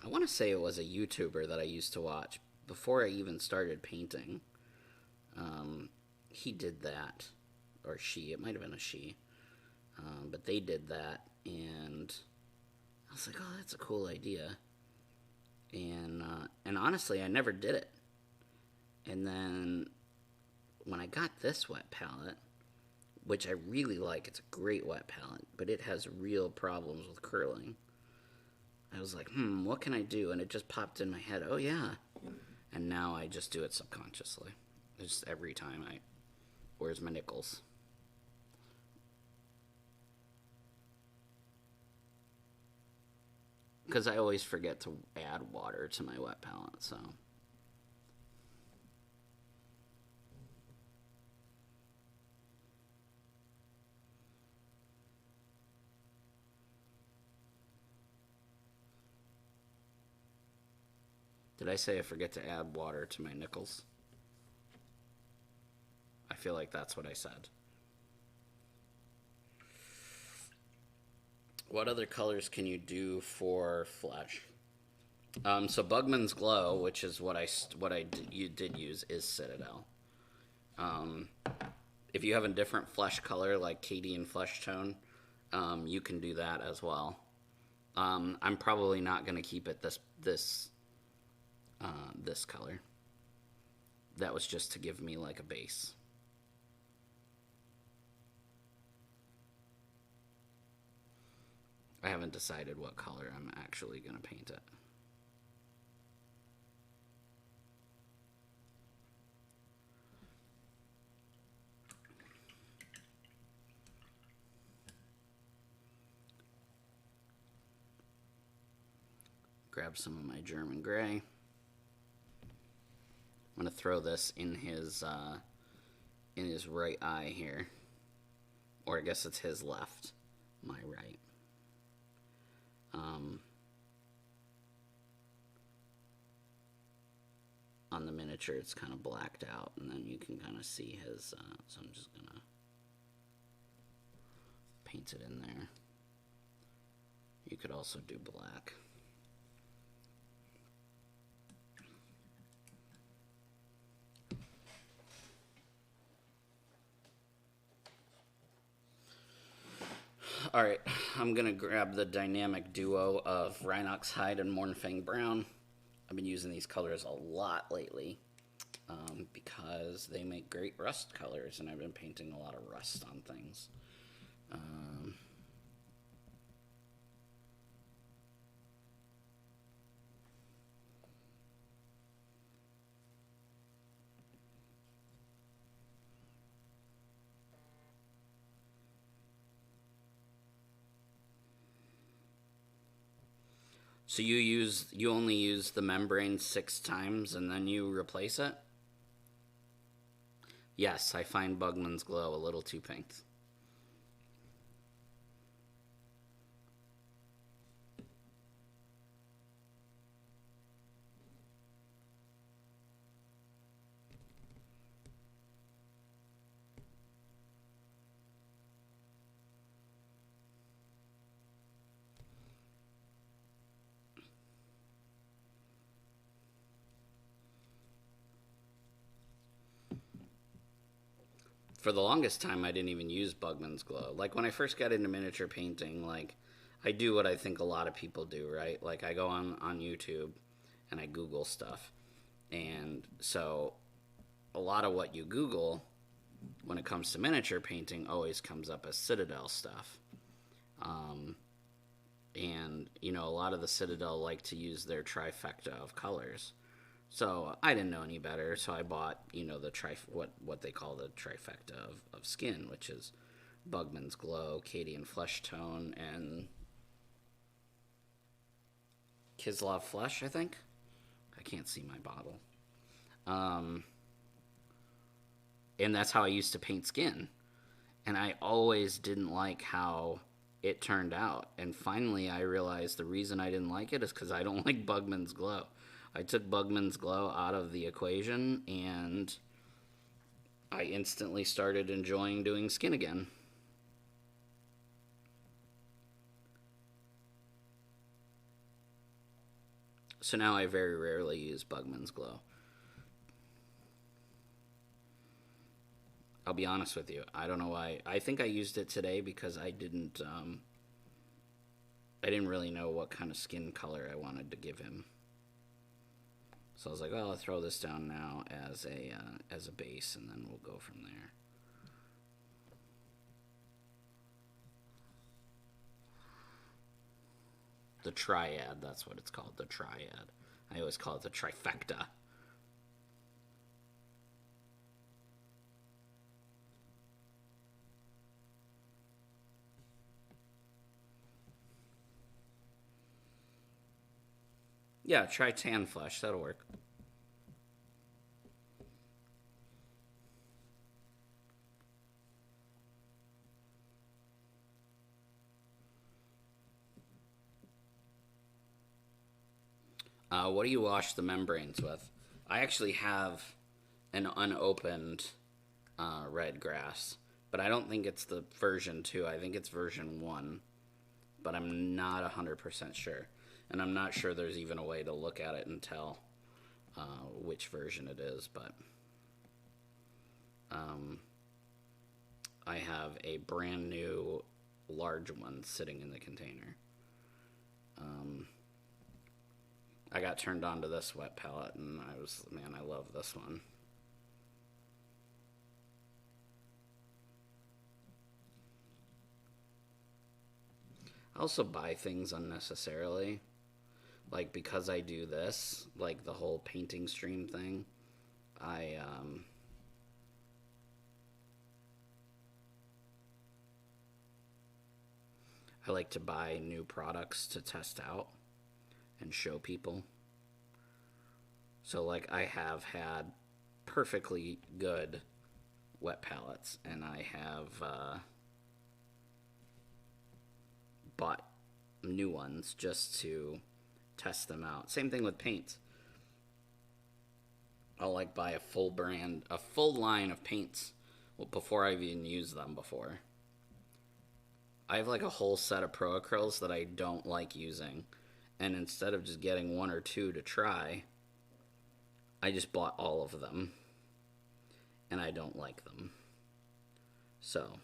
I want to say it was a YouTuber that I used to watch before I even started painting. He did that, or she. It might have been a she, but they did that, and I was like, oh, that's a cool idea. And honestly, I never did it. And then when I got this wet palette, which I really like, it's a great wet palette, but it has real problems with curling. I was like, what can I do? And it just popped in my head, oh yeah. And now I just do it subconsciously. Just every time where's my nickels? Because I always forget to add water to my wet palette, so. Did I say I forget to add water to my nickels? I feel like that's what I said. What other colors can you do for flesh? So Bugman's Glow, which is you did use, is Citadel. If you have a different flesh color like Cadian Flesh Tone, you can do that as well. I'm probably not going to keep it this color. That was just to give me like a base. I haven't decided what color I'm actually going to paint it. Grab some of my German gray. I'm going to throw this in his right eye here. Or I guess it's his left, my right. On the miniature, it's kind of blacked out, and then you can kind of see his, so I'm just going to paint it in there. You could also do black. Alright, I'm going to grab the dynamic duo of Rhinox Hide and Mornfang Brown. I've been using these colors a lot lately because they make great rust colors, and I've been painting a lot of rust on things. So you only use the membrane 6 times and then you replace it? Yes, I find Bugman's Glow a little too pink. For the longest time, I didn't even use Bugman's Glow. Like, when I first got into miniature painting, like, I do what I think a lot of people do, right? Like, I go on YouTube and I Google stuff. And so a lot of what you Google when it comes to miniature painting always comes up as Citadel stuff. And, you know, a lot of the Citadel like to use their trifecta of colors. So I didn't know any better, so I bought, you know, the what they call the trifecta of skin, which is Bugman's Glow, Cadian Flesh Tone, and Kislov Flesh, I think. I can't see my bottle. And that's how I used to paint skin. And I always didn't like how it turned out. And finally I realized the reason I didn't like it is because I don't like Bugman's Glow. I took Bugman's Glow out of the equation, and I instantly started enjoying doing skin again. So now I very rarely use Bugman's Glow. I'll be honest with you. I don't know why. I think I used it today because I didn't really know what kind of skin color I wanted to give him. So I was like, well, I'll throw this down now as a base, and then we'll go from there. The triad, that's what it's called, the triad. I always call it the trifecta. Yeah, try tan flesh, that'll work. What do you wash the membranes with? I actually have an unopened red grass, but I don't think it's the version 2. I think it's version 1, but I'm not 100% sure. And I'm not sure there's even a way to look at it and tell which version it is, but I have a brand new large one sitting in the container. I got turned on to this wet palette, and I love this one. I also buy things unnecessarily. Like, because I do this, like the whole painting stream thing, I like to buy new products to test out and show people. So, like, I have had perfectly good wet palettes, and I have bought new ones just to test them out. Same thing with paints. I'll like buy a full line of paints before I've even used them before. I have like a whole set of pro acryls that I don't like using, and instead of just getting 1 or 2 to try, I just bought all of them, and I don't like them. So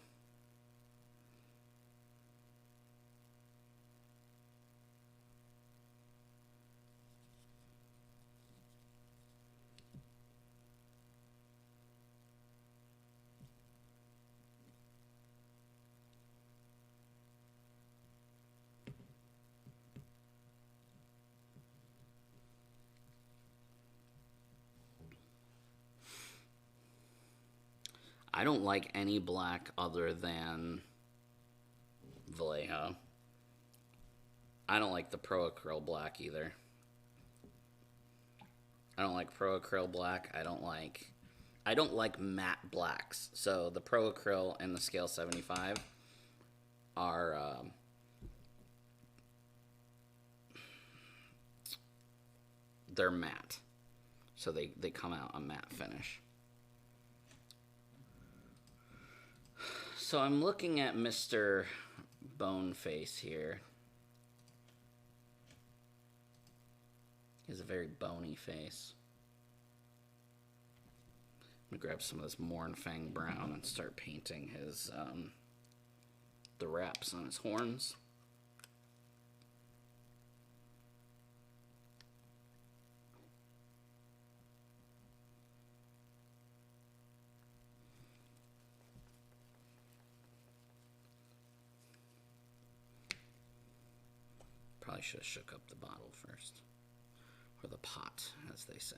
I don't like any black other than Vallejo. I don't like the Pro Acryl black either. I don't like Pro Acryl black. I don't like matte blacks. So the Pro Acryl and the Scale 75 are they're matte. So they come out a matte finish. So I'm looking at Mr. Boneface here. He has a very bony face. I'm gonna grab some of this Mornfang brown and start painting his the wraps on his horns. Probably should have shook up the bottle first. Or the pot, as they say.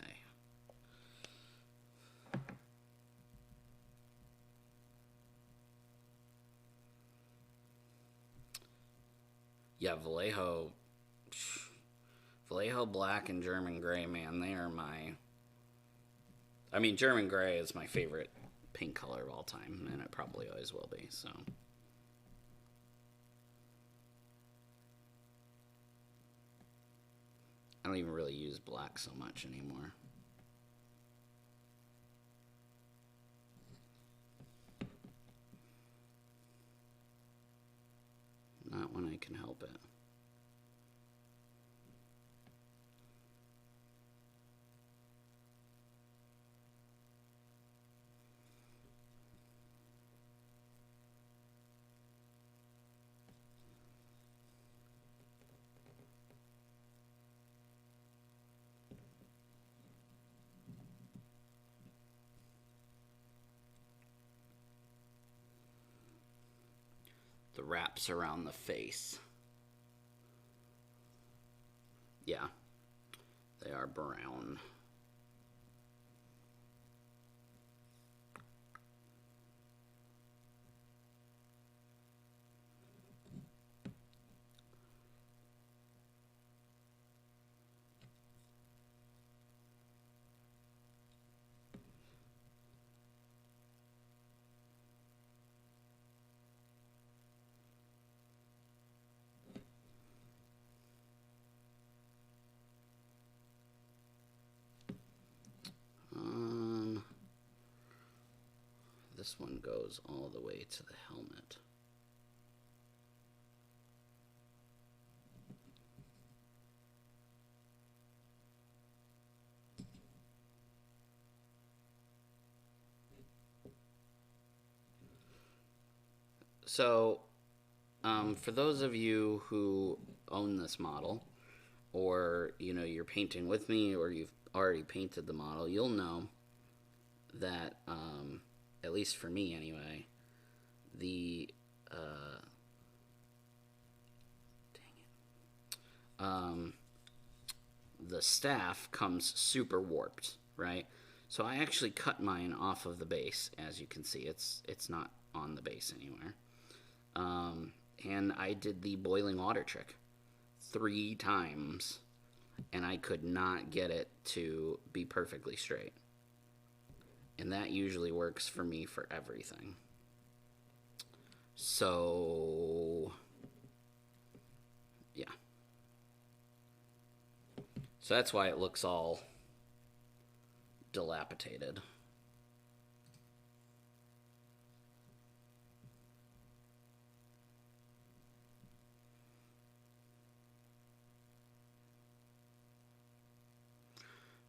Yeah, Vallejo black and German gray, man, they are my... I mean, German gray is my favorite paint color of all time, and it probably always will be, so... I don't even really use black so much anymore. I can help it. The wraps around the face. Yeah, they are brown. This one goes all the way to the helmet. So, for those of you who own this model, or you're painting with me, or you've already painted the model, you'll know that, at least for me anyway, the the staff comes super warped, right? So I actually cut mine off of the base. As you can see, it's not on the base anywhere. And I did the boiling water trick 3 times, and I could not get it to be perfectly straight. And that usually works for me for everything. So, yeah. So that's why it looks all dilapidated.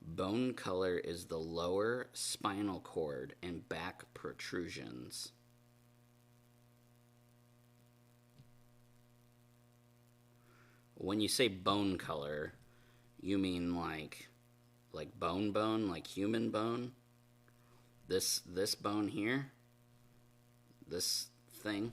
Bone color is the lower spinal cord and back protrusions. When you say bone color, you mean like bone, like human bone? This bone here? This thing?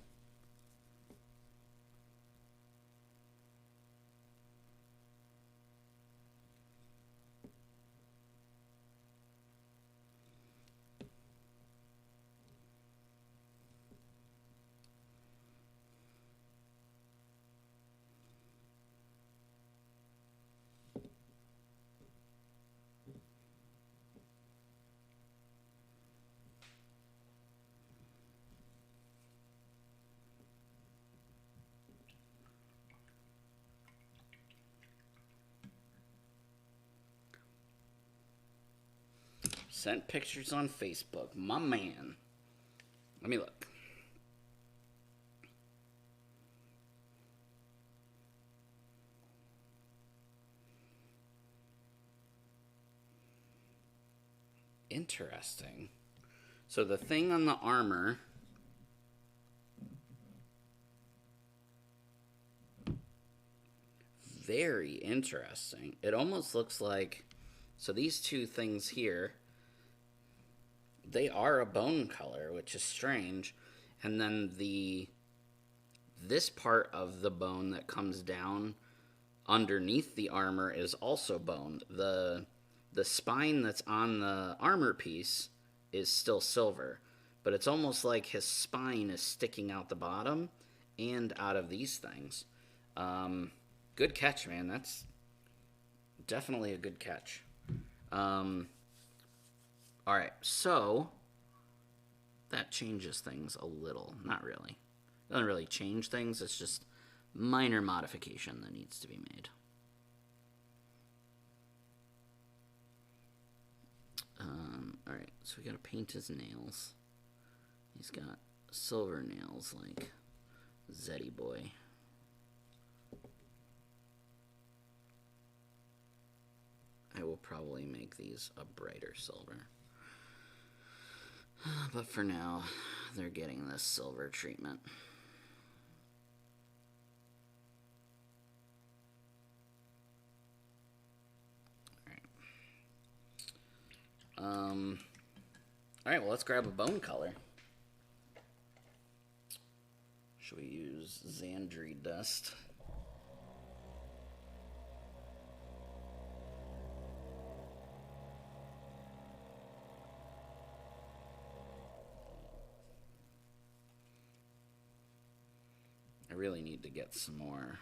Sent pictures on Facebook. My man. Let me look. Interesting. So the thing on the armor... Very interesting. It almost looks like... So these two things here... They are a bone color, which is strange. And then this part of the bone that comes down underneath the armor is also bone. The spine that's on the armor piece is still silver. But it's almost like his spine is sticking out the bottom and out of these things. Good catch, man. That's definitely a good catch. Alright, so that changes things a little. Not really. It doesn't really change things. It's just minor modification that needs to be made. Alright, so we gotta paint his nails. He's got silver nails like Zeddy Boy. probably make these a brighter silver. But for now, they're getting this silver treatment. Alright, well, let's grab a bone color. Should we use Xandri Dust? I really need to get some more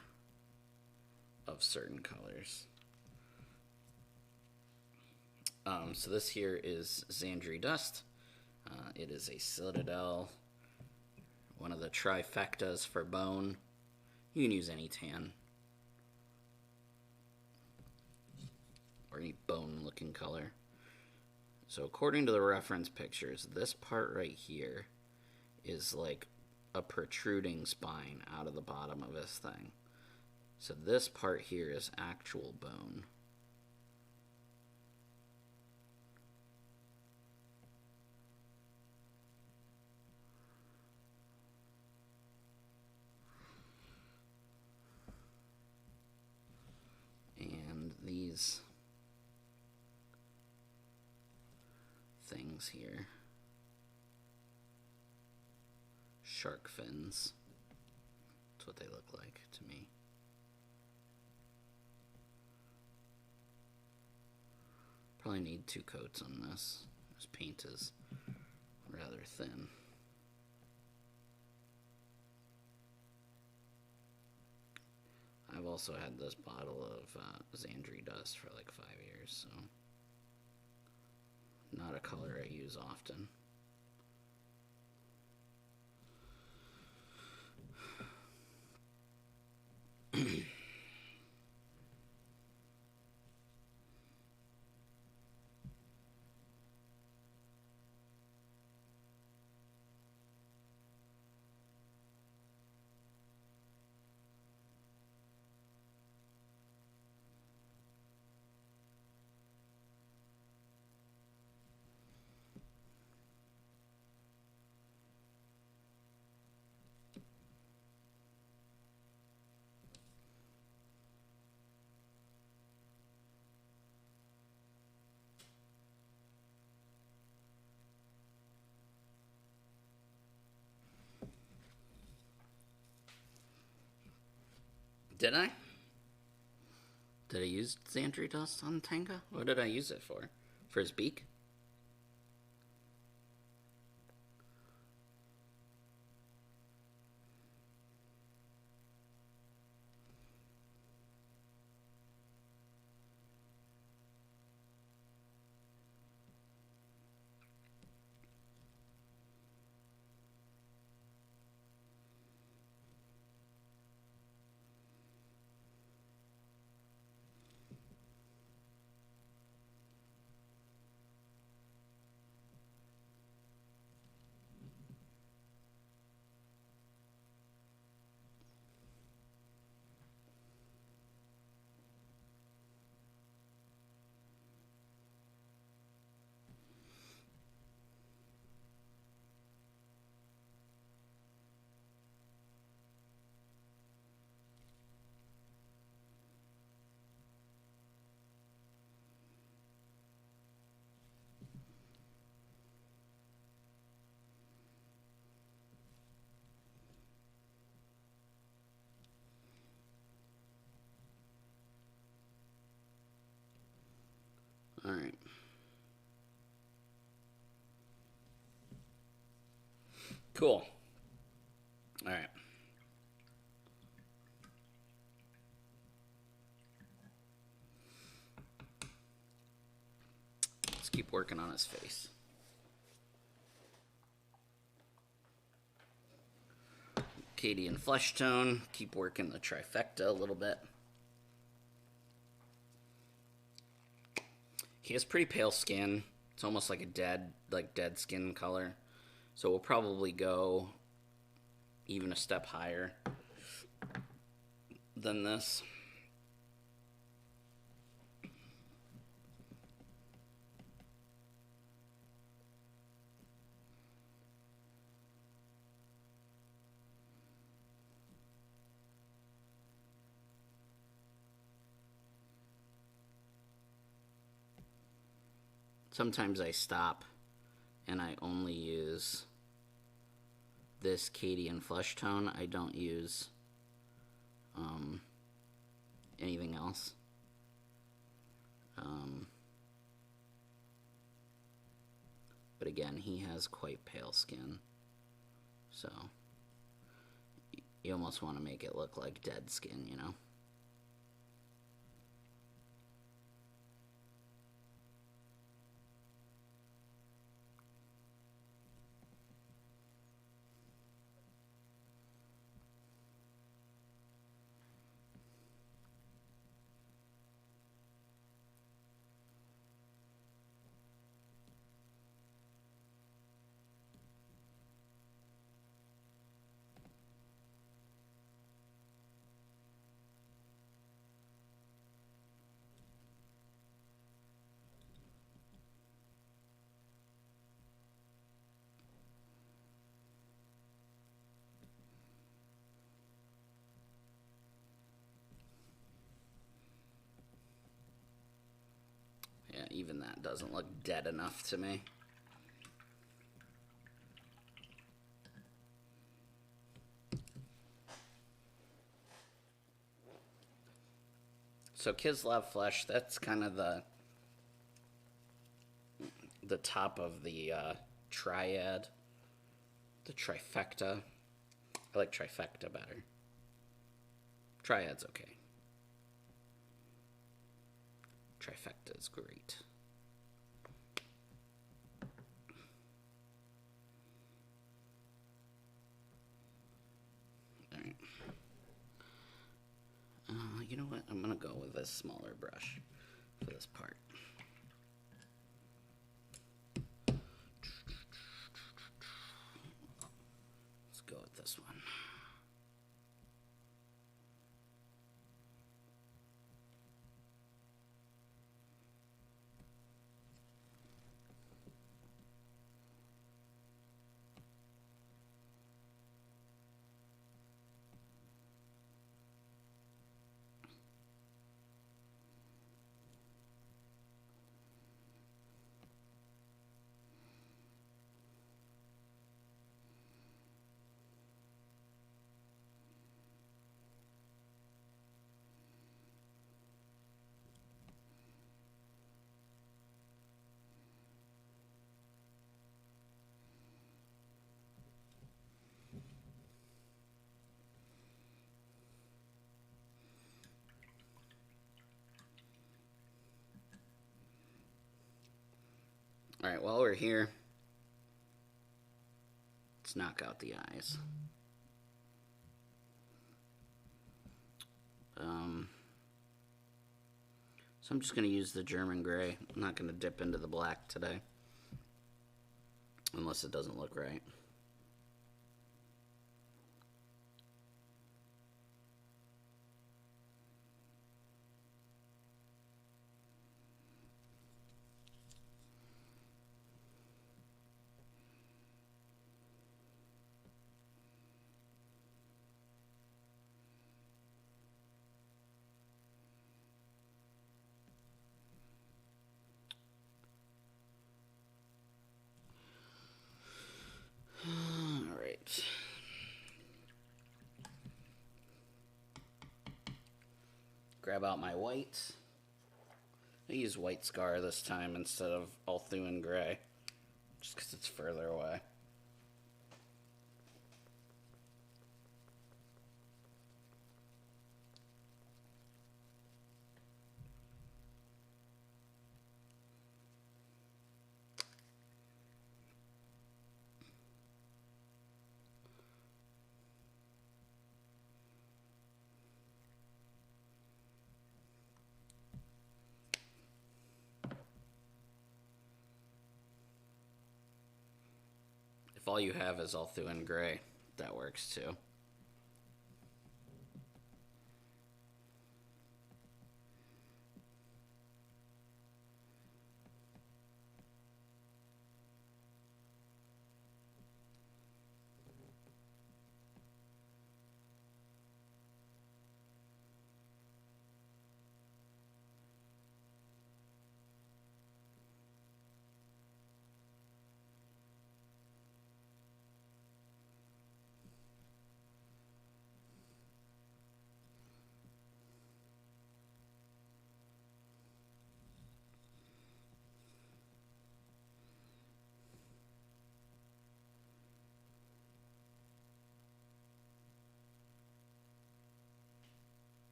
of certain colors. So this here is Xandri Dust. It is a Citadel, one of the trifectas for bone. You can use any tan or any bone looking color. So according to the reference pictures, this part right here is like a protruding spine out of the bottom of this thing. So this part here is actual bone. And these things here, shark fins, that's what they look like to me. Probably need 2 coats on this. This paint is rather thin. I've also had this bottle of Xandri Dust for like 5 years, so not a color I use often. Did I? Did I use Xandri Dust on Tenga? What did I use it for? For his beak? All right. Cool. All right. Let's keep working on his face. Cadian flesh tone. Keep working the trifecta a little bit. He has pretty pale skin. It's almost like a dead skin color. So we'll probably go even a step higher than this. sometimes I stop and I only use this Cadian flesh tone. I don't use anything else. But again, he has quite pale skin, so you almost want to make it look like dead skin, you know? Yeah, even that doesn't look dead enough to me. So Kislev flesh, that's kind of the top of the triad, the trifecta. I like trifecta better. Triad's okay. Trifecta is great. All right. You know what? I'm gonna go with a smaller brush for this part. Let's go with this one. All right, while we're here, let's knock out the eyes. So I'm just going to use the German gray. I'm not going to dip into the black today, unless it doesn't look right. Grab out my white. I use white scar this time instead of Althuan gray, just because it's further away. If all you have is Althuan gray, that works too.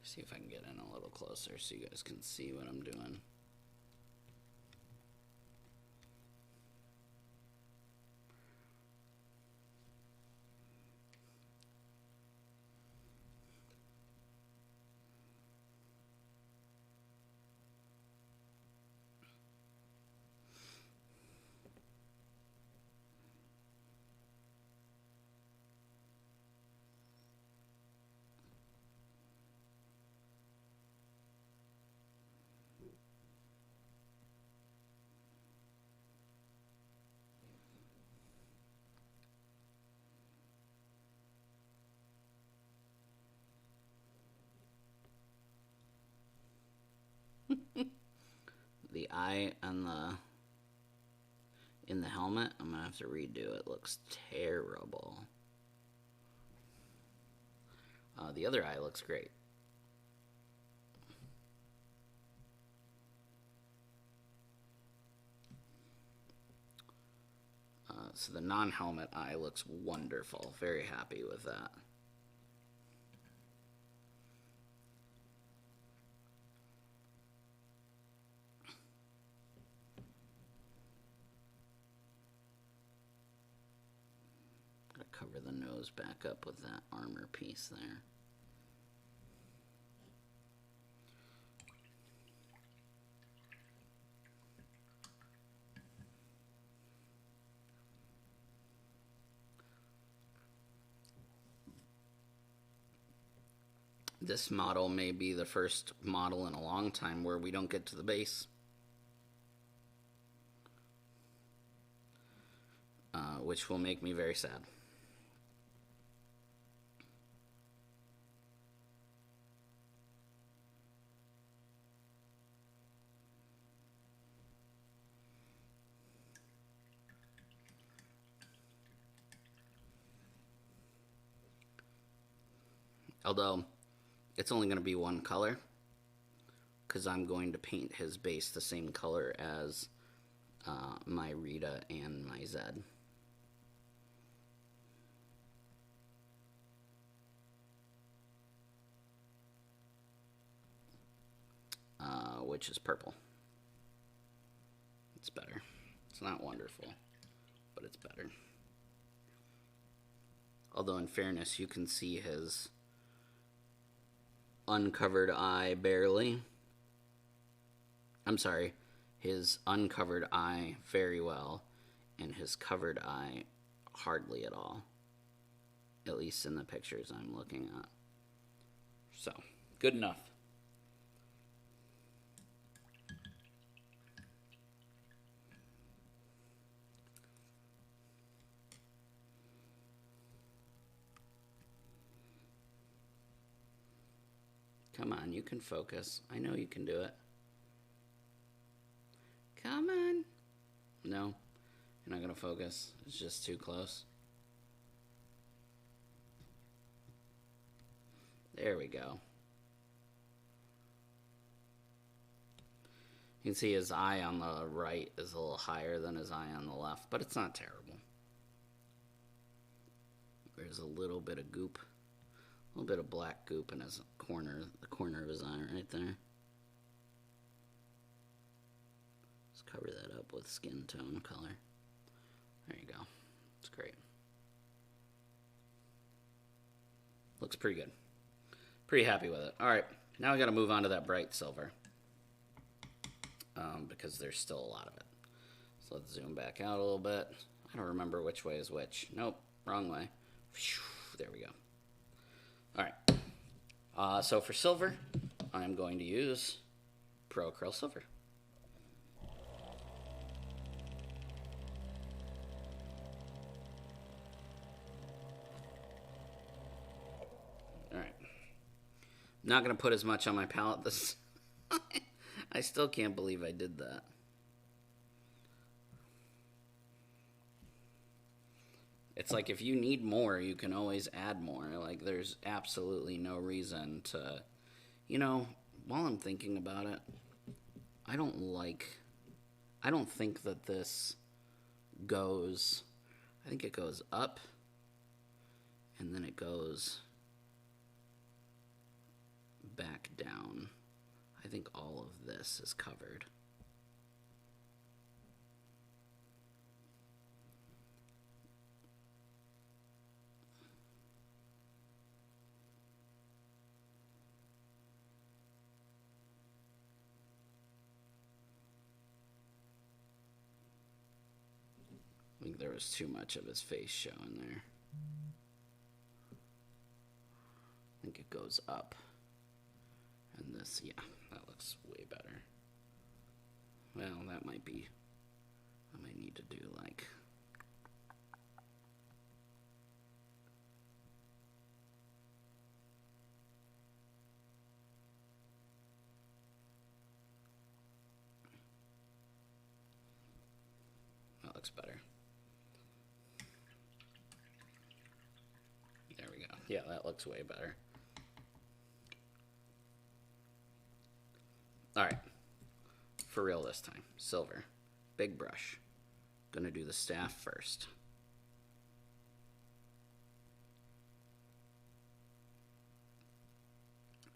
See if I can get in a little closer so you guys can see what I'm doing. The eye on in the helmet, I'm gonna have to redo. It looks terrible. The other eye looks great. So the non-helmet eye looks wonderful. Very happy with that. Gotta cover the nose back up with that armor piece there. This model may be the first model in a long time where we don't get to the base. Which will make me very sad. Although, it's only going to be one color, because I'm going to paint his base the same color as my Rita and my Zed. Which is purple. It's better. It's not wonderful, but it's better. Although, in fairness, you can see his uncovered eye barely. I'm sorry, his uncovered eye very well, and his covered eye hardly at all. At least in the pictures I'm looking at. So, good enough. Come on, you can focus. I know you can do it. Come on. No, you're not going to focus. It's just too close. There we go. You can see his eye on the right is a little higher than his eye on the left, but it's not terrible. There's a little bit of goop. A little bit of black goop in his corner, the corner of his eye right there. Just cover that up with skin tone color. There you go. It's great. Looks pretty good. Pretty happy with it. All right, now I got to move on to that bright silver, because there's still a lot of it. So let's zoom back out a little bit. I don't remember which way is which. Nope, wrong way. There we go. All right, so for silver, I'm going to use Pro Acryl Silver. All right, not going to put as much on my palette this time. I still can't believe I did that. It's like if you need more, you can always add more. Like, there's absolutely no reason to, you know, while I'm thinking about it, I don't think that this goes, I think it goes up, and then it goes back down. I think all of this is covered. I think there was too much of his face showing there. I think it goes up. And this, yeah, that looks way better. Well, that might be, I might need to do like, that looks better. There we go. Yeah, that looks way better. All right, for real this time. Silver, big brush. Gonna do the staff first.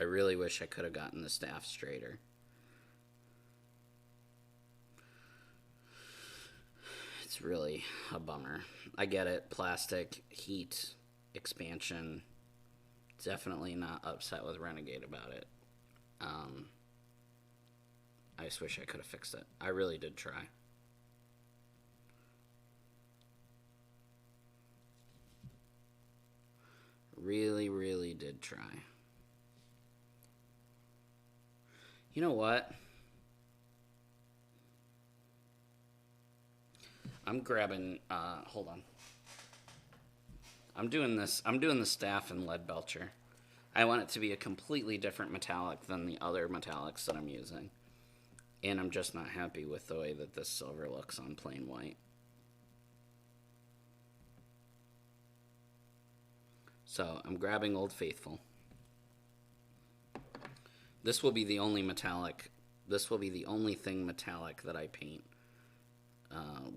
I really wish I could have gotten the staff straighter. It's really a bummer. I get it, plastic, heat, expansion. Definitely not upset with Renegade about it. I just wish I could have fixed it. I really did try. Really, really did try. You know what? I'm grabbing, hold on. I'm doing the staff in Lead Belcher. I want it to be a completely different metallic than the other metallics that I'm using. And I'm just not happy with the way that this silver looks on plain white. So I'm grabbing Old Faithful. This will be the only metallic, this will be the only thing metallic that I paint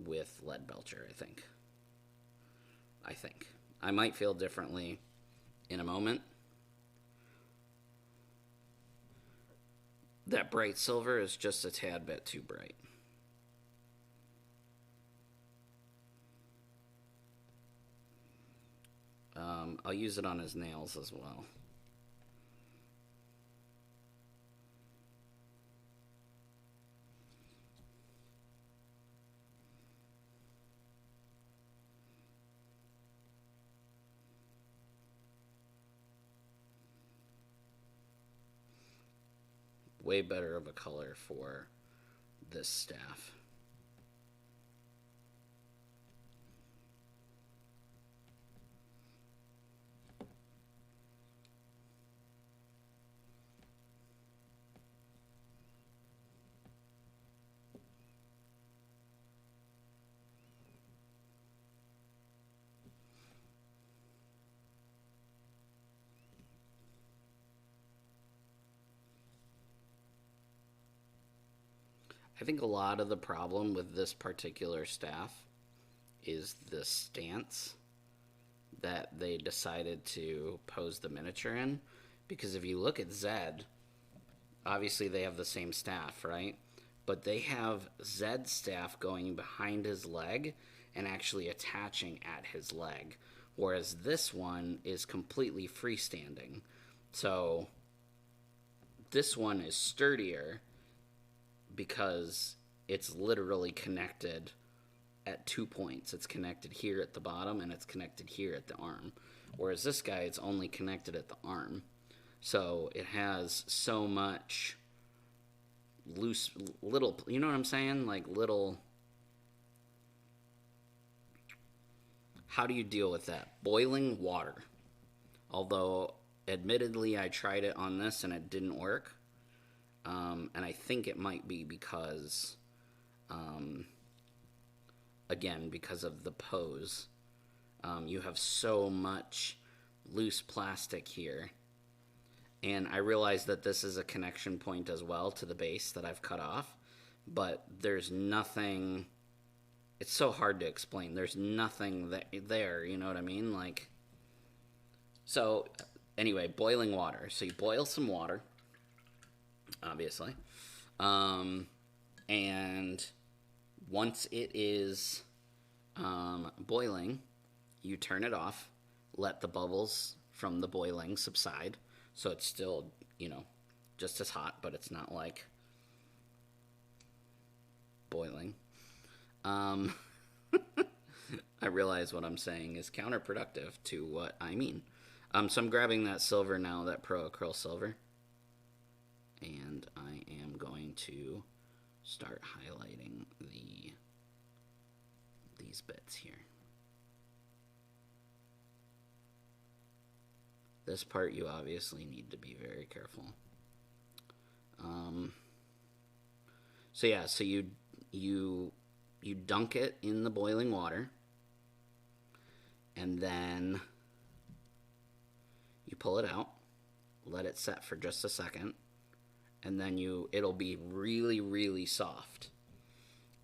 with Lead Belcher, I think. I might feel differently in a moment. That bright silver is just a tad bit too bright. I'll use it on his nails as well. Way better of a color for this staff. I think a lot of the problem with this particular staff is the stance that they decided to pose the miniature in. Because if you look at Zed, obviously they have the same staff, right? But they have Zed's staff going behind his leg and actually attaching at his leg. Whereas this one is completely freestanding. So this one is sturdier because it's literally connected at 2 points. It's connected here at the bottom and it's connected here at the arm. Whereas this guy, it's only connected at the arm. So it has so much loose, little, you know what I'm saying? Like little, how do you deal with that? Boiling water. Although, admittedly, I tried it on this and it didn't work. And I think it might be because, again, because of the pose. You have so much loose plastic here. And I realize that this is a connection point as well to the base that I've cut off. But there's nothing, it's so hard to explain. There's nothing there, you know what I mean? Like, so, anyway, boiling water. So you boil some water. obviously. And once it is boiling, you turn it off, let the bubbles from the boiling subside. So it's still, just as hot, but it's not like boiling. I realize what I'm saying is counterproductive to what I mean. So I'm grabbing that silver now, that Pro Acryl silver. And I am going to start highlighting these bits here. This part you obviously need to be very careful. So yeah, so you dunk it in the boiling water, and then you pull it out, let it set for just a second, and then it'll be really, really soft.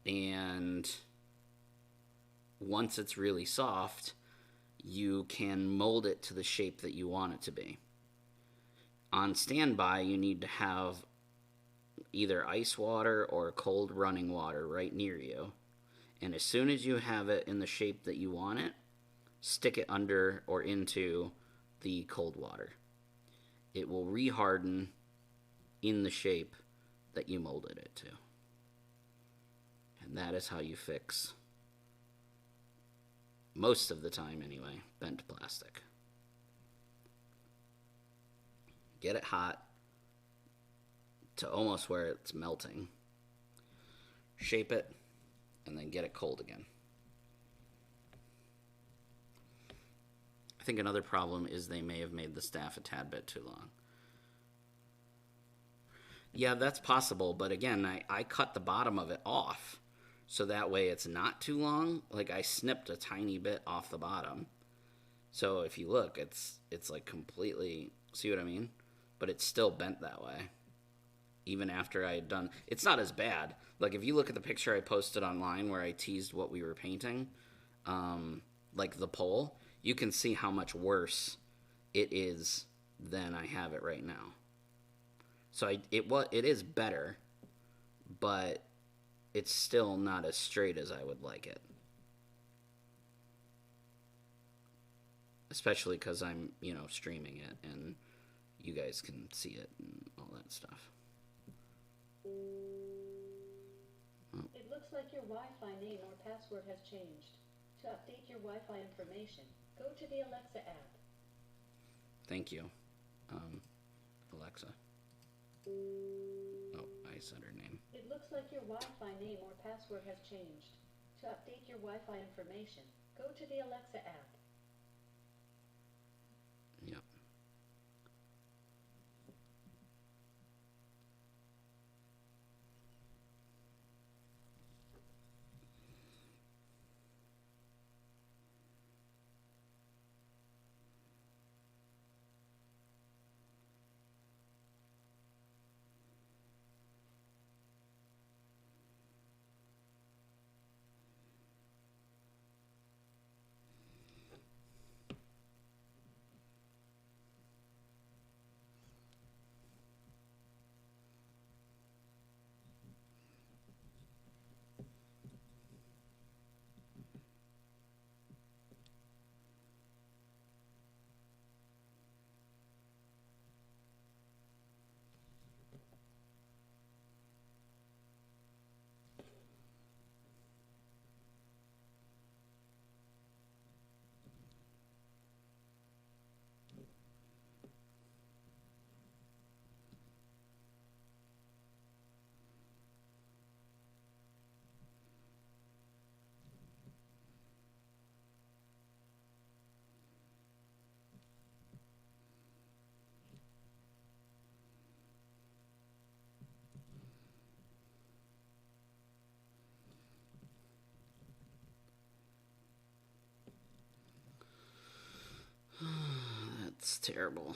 And once it's really soft, you can mold it to the shape that you want it to be. On standby, you need to have either ice water or cold running water right near you. And as soon as you have it in the shape that you want it, stick it under or into the cold water. It will reharden in the shape that you molded it to. And that is how you fix, most of the time anyway, bent plastic. Get it hot to almost where it's melting. Shape it, and then get it cold again. I think another problem is they may have made the staff a tad bit too long. Yeah, that's possible, but again, I cut the bottom of it off, so that way it's not too long. Like, I snipped a tiny bit off the bottom. So if you look, it's like completely, see what I mean? But it's still bent that way. Even after I had done, it's not as bad. Like, if you look at the picture I posted online where I teased what we were painting, like the pole, you can see how much worse it is than I have it right now. So it is better, but it's still not as straight as I would like it. Especially because I'm, streaming it and you guys can see it and all that stuff. Oh. It looks like your Wi-Fi name or password has changed. To update your Wi-Fi information, go to the Alexa app. Thank you, Alexa. Oh, I said her name. It looks like your Wi-Fi name or password has changed. To update your Wi-Fi information, go to the Alexa app. Yep. That's terrible.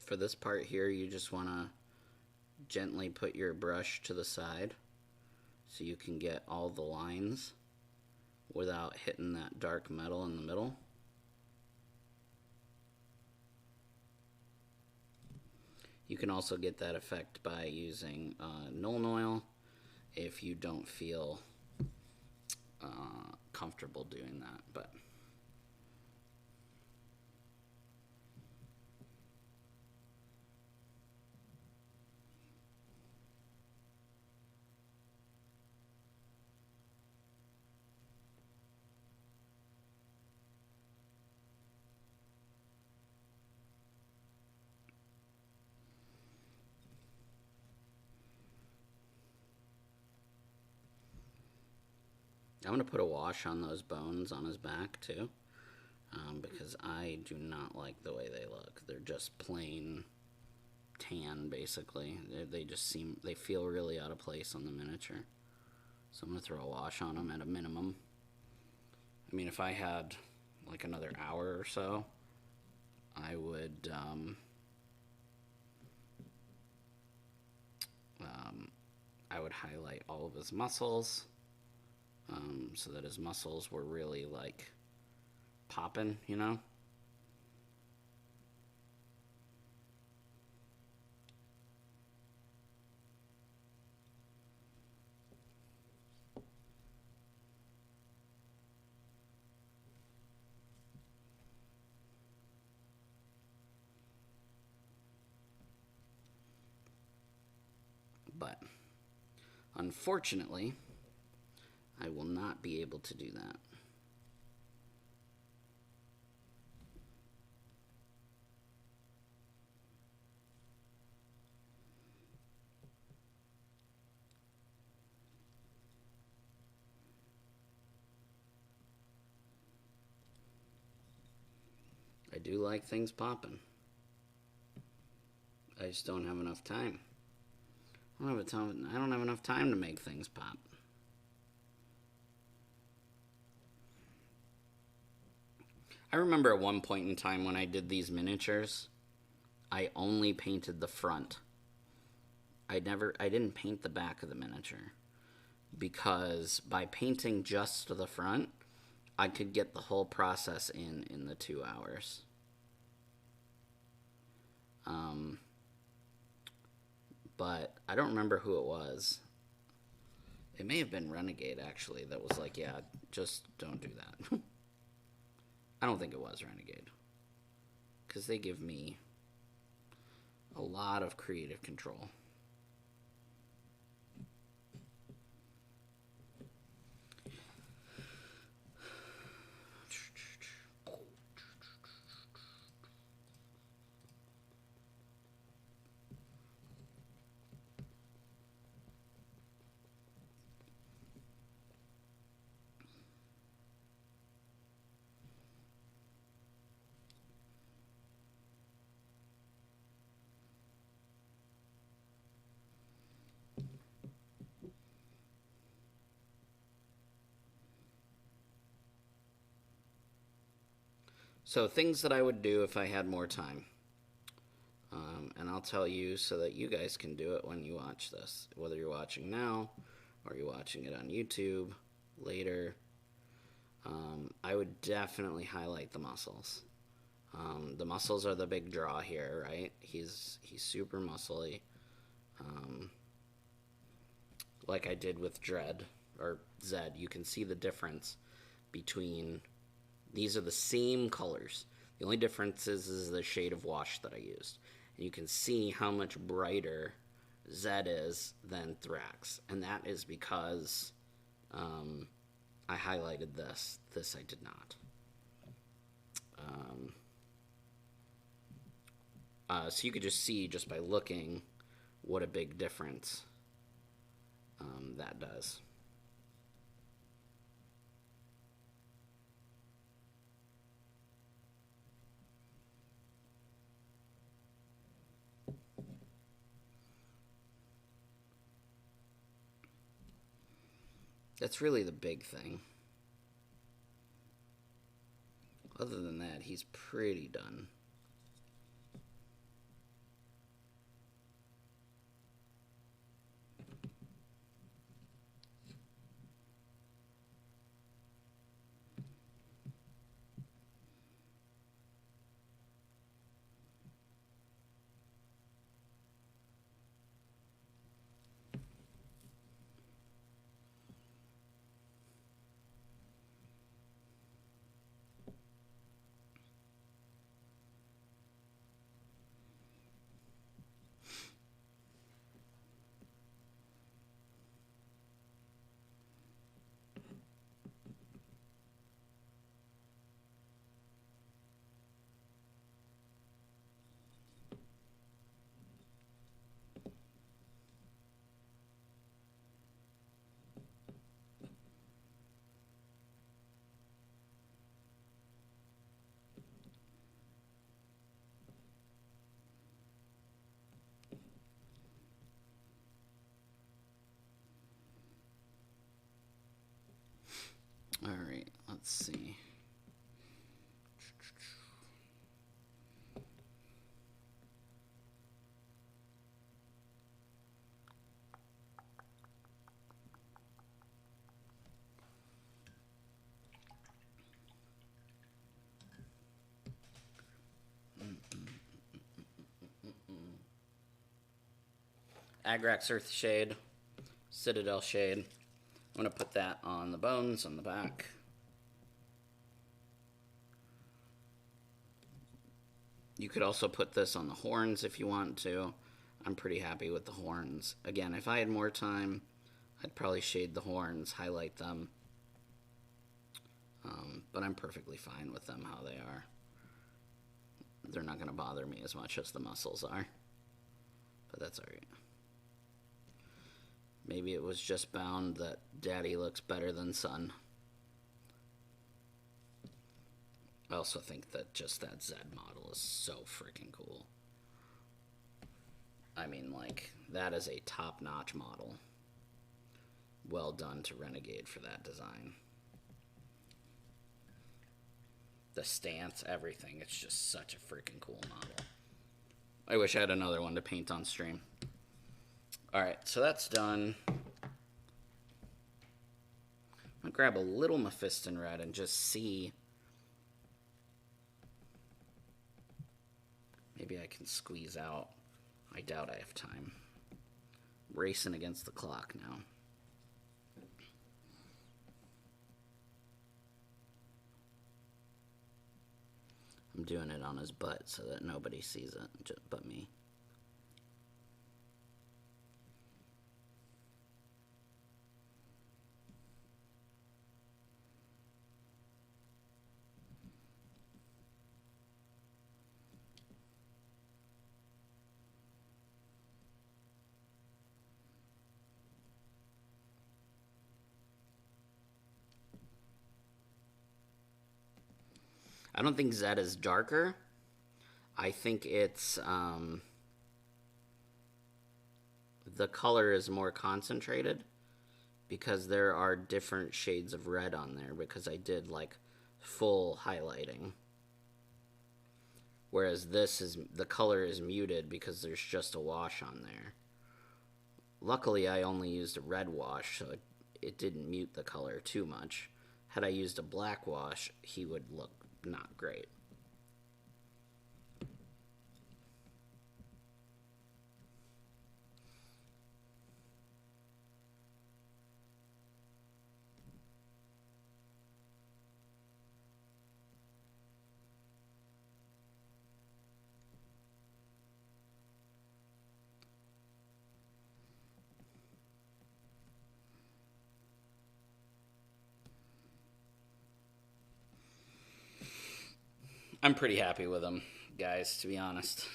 for this part here, you just want to gently put your brush to the side so you can get all the lines without hitting that dark metal in the middle. You can also get that effect by using Nuln Oil if you don't feel comfortable doing that. But I'm going to put a wash on those bones on his back too, because I do not like the way they look. They're just plain tan, basically. They feel really out of place on the miniature. So I'm going to throw a wash on them at a minimum. I mean, if I had like another hour or so, I would highlight all of his muscles. So that his muscles were really like popping, you know? But unfortunately, I will not be able to do that. I do like things popping. I just don't have enough time. I don't have enough time to make things pop. I remember at one point in time when I did these miniatures, I only painted the front. I didn't paint the back of the miniature, because by painting just the front, I could get the whole process in the 2 hours. But I don't remember who it was. It may have been Renegade, actually, that was like, yeah, just don't do that. I don't think it was Renegade, because they give me a lot of creative control. So things that I would do if I had more time. And I'll tell you so that you guys can do it when you watch this. Whether you're watching now or you're watching it on YouTube later. I would definitely highlight the muscles. The muscles are the big draw here, right? He's super muscly. Like I did with Dread, or Zed, you can see the difference between... These are the same colors. The only difference is the shade of wash that I used. And you can see how much brighter Zed is than Thrax. And that is because I highlighted this. This I did not. So you could just see, just by looking, what a big difference that does. That's really the big thing. Other than that, he's pretty done. Let's see. Agrax Earth Shade, Citadel Shade. I'm going to put that on the bones on the back. You could also put this on the horns if you want to. I'm pretty happy with the horns. Again, if I had more time, I'd probably shade the horns, highlight them. But I'm perfectly fine with them how they are. They're not going to bother me as much as the muscles are. But that's alright. Maybe it was just bound that Daddy looks better than Son. I also think that just that Zed model is so freaking cool. I mean, like, that is a top-notch model. Well done to Renegade for that design. The stance, everything. It's just such a freaking cool model. I wish I had another one to paint on stream. Alright, so that's done. I'm going to grab a little Mephiston Red and just see. Maybe I can squeeze out. I doubt I have time. I'm racing against the clock now. I'm doing it on his butt so that nobody sees it but me. I don't think Zed is darker. I think it's, the color is more concentrated because there are different shades of red on there because I did, like, full highlighting. Whereas this is, the color is muted because there's just a wash on there. Luckily, I only used a red wash, so it didn't mute the color too much. Had I used a black wash, he would look not great. I'm pretty happy with them, guys, to be honest.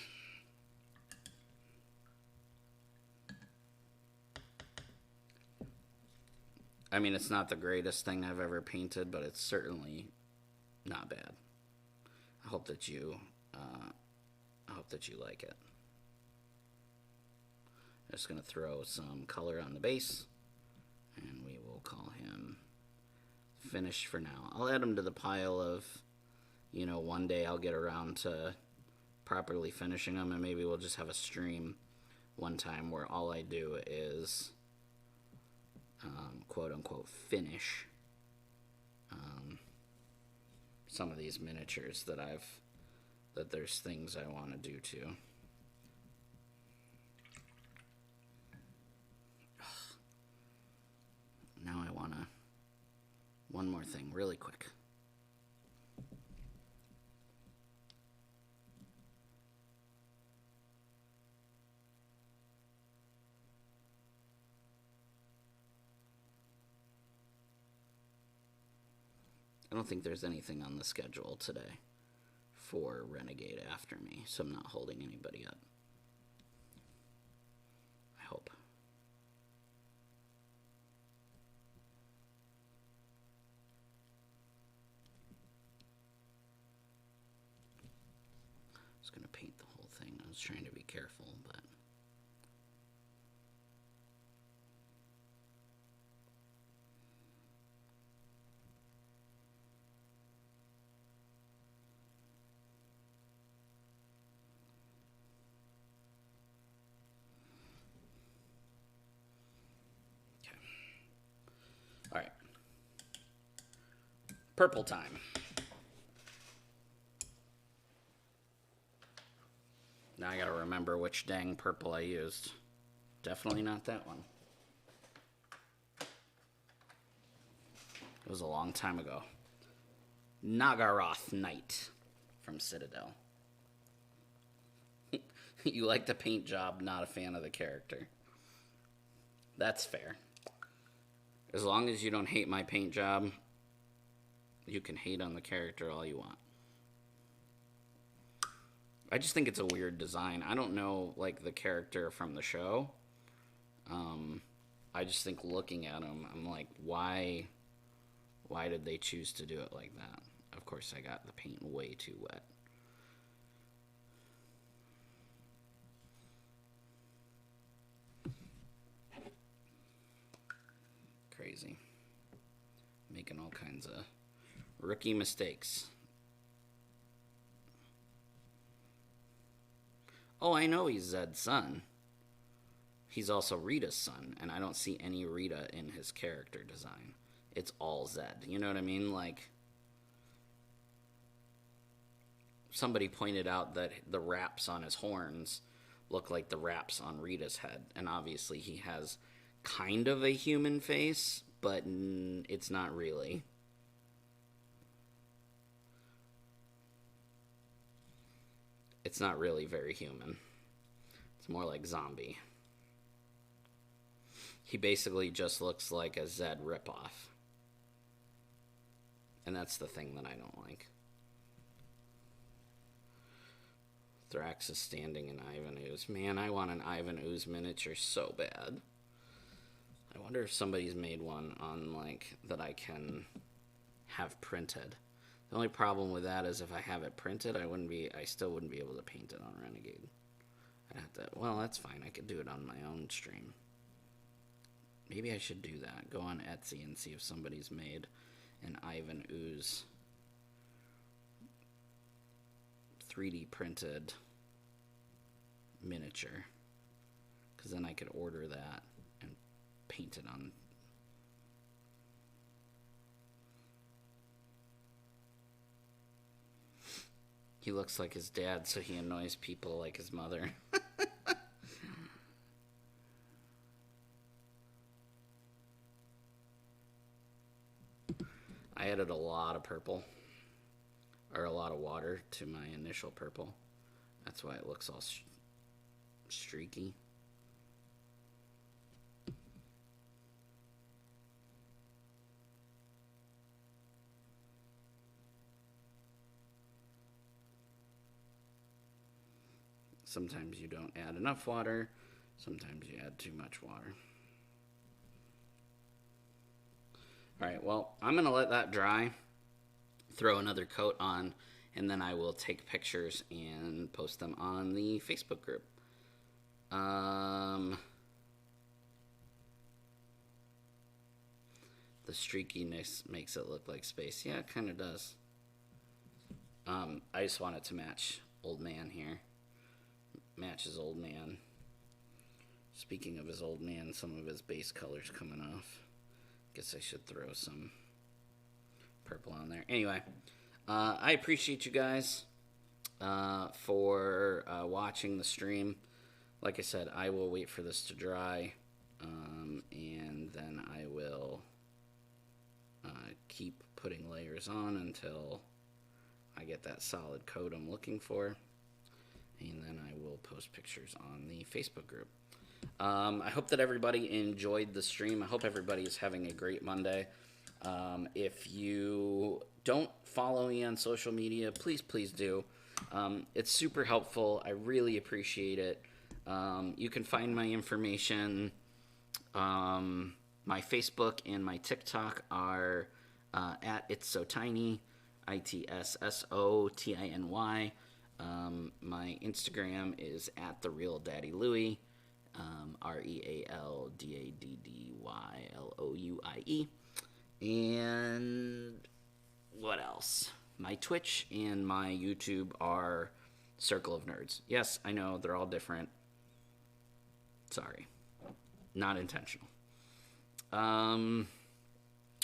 I mean, it's not the greatest thing I've ever painted, but it's certainly not bad. I hope that you like it. I'm just gonna throw some color on the base, and we will call him finished for now. I'll add him to the pile of, you know, one day I'll get around to properly finishing them, and maybe we'll just have a stream one time where all I do is quote-unquote finish some of these miniatures that there's things I want to do too. Now I want to, one more thing really quick. I don't think there's anything on the schedule today for Renegade after me, so I'm not holding anybody up. I hope. I was going to paint the whole thing. I was trying to be careful, but... Purple time. Now I gotta remember which dang purple I used. Definitely not that one. It was a long time ago. Nagaroth Knight from Citadel. You like the paint job, not a fan of the character. That's fair. As long as you don't hate my paint job, you can hate on the character all you want. I just think it's a weird design. I don't know, like, the character from the show. I just think looking at him, I'm like, why did they choose to do it like that? Of course, I got the paint way too wet. Crazy. Making all kinds of rookie mistakes. Oh, I know he's Zed's son. He's also Rita's son, and I don't see any Rita in his character design. It's all Zed. You know what I mean? Like, somebody pointed out that the wraps on his horns look like the wraps on Rita's head, and obviously he has kind of a human face, but it's not really. It's not really very human. It's more like zombie. He basically just looks like a Zed ripoff. And that's the thing that I don't like. Thrax is standing in Ivan Ooze. Man, I want an Ivan Ooze miniature so bad. I wonder if somebody's made one on, like, that I can have printed. The only problem with that is if I have it printed, I still wouldn't be able to paint it on Renegade. I'd have to, well, that's fine. I could do it on my own stream. Maybe I should do that. Go on Etsy and see if somebody's made an Ivan Ooze 3D printed miniature. Because then I could order that and paint it on. He looks like his dad, so he annoys people like his mother. I added a lot of purple, or a lot of water to my initial purple. That's why it looks all streaky. Sometimes you don't add enough water, sometimes you add too much water. Alright, well, I'm going to let that dry, throw another coat on, and then I will take pictures and post them on the Facebook group. The streakiness makes it look like space. Yeah, it kind of does. I just want it to match Old Man here. Match his Old Man. Speaking of his Old Man, some of his base colors coming off. Guess I should throw some purple on there. Anyway, I appreciate you guys for watching the stream. Like I said, I will wait for this to dry, and then I will keep putting layers on until I get that solid coat I'm looking for, and then I will post pictures on the Facebook group. I hope that everybody enjoyed the stream. I hope everybody is having a great Monday. If you don't follow me on social media, please do. It's super helpful. I really appreciate it. You can find my information. My Facebook and my TikTok are at It's So Tiny, ITSSOTINY. My Instagram is at The Real Daddy Louie. RealDaddyLouie. And what else? My Twitch and my YouTube are Circle of Nerds. Yes, I know, they're all different. Sorry. Not intentional.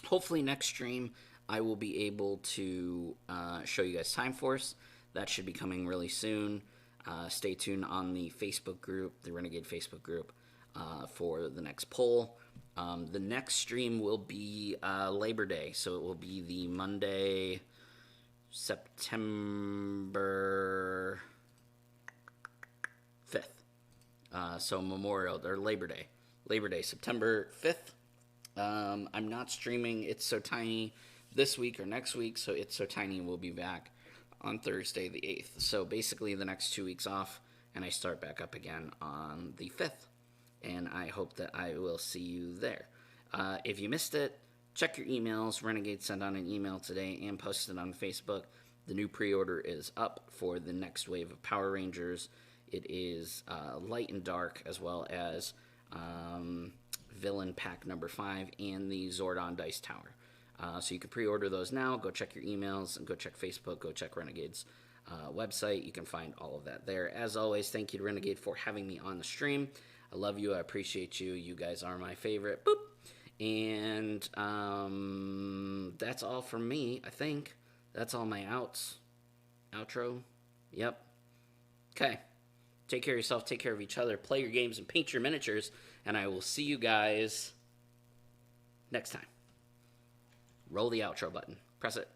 Hopefully next stream I will be able to show you guys Time Force. That should be coming really soon. Stay tuned on the Facebook group, the Renegade Facebook group, for the next poll. The next stream will be Labor Day, so it will be the Monday, September 5th. So Memorial, or Labor Day. Labor Day, September 5th. I'm not streaming It's So Tiny this week or next week, so It's So Tiny will be back on Thursday the 8th. So basically the next 2 weeks off, and I start back up again on the 5th. And I hope that I will see you there. If you missed it, check your emails. Renegade sent out an email today and posted on Facebook. The new pre-order is up for the next wave of Power Rangers. It is Light and Dark, as well as Villain Pack number 5 and the Zordon Dice Tower. So you can pre-order those now. Go check your emails and go check Facebook. Go check Renegade's website. You can find all of that there. As always, thank you to Renegade for having me on the stream. I love you. I appreciate you. You guys are my favorite. Boop. And that's all from me, I think. That's all my outro. Yep. Okay. Take care of yourself. Take care of each other. Play your games and paint your miniatures. And I will see you guys next time. Roll the outro button. Press it.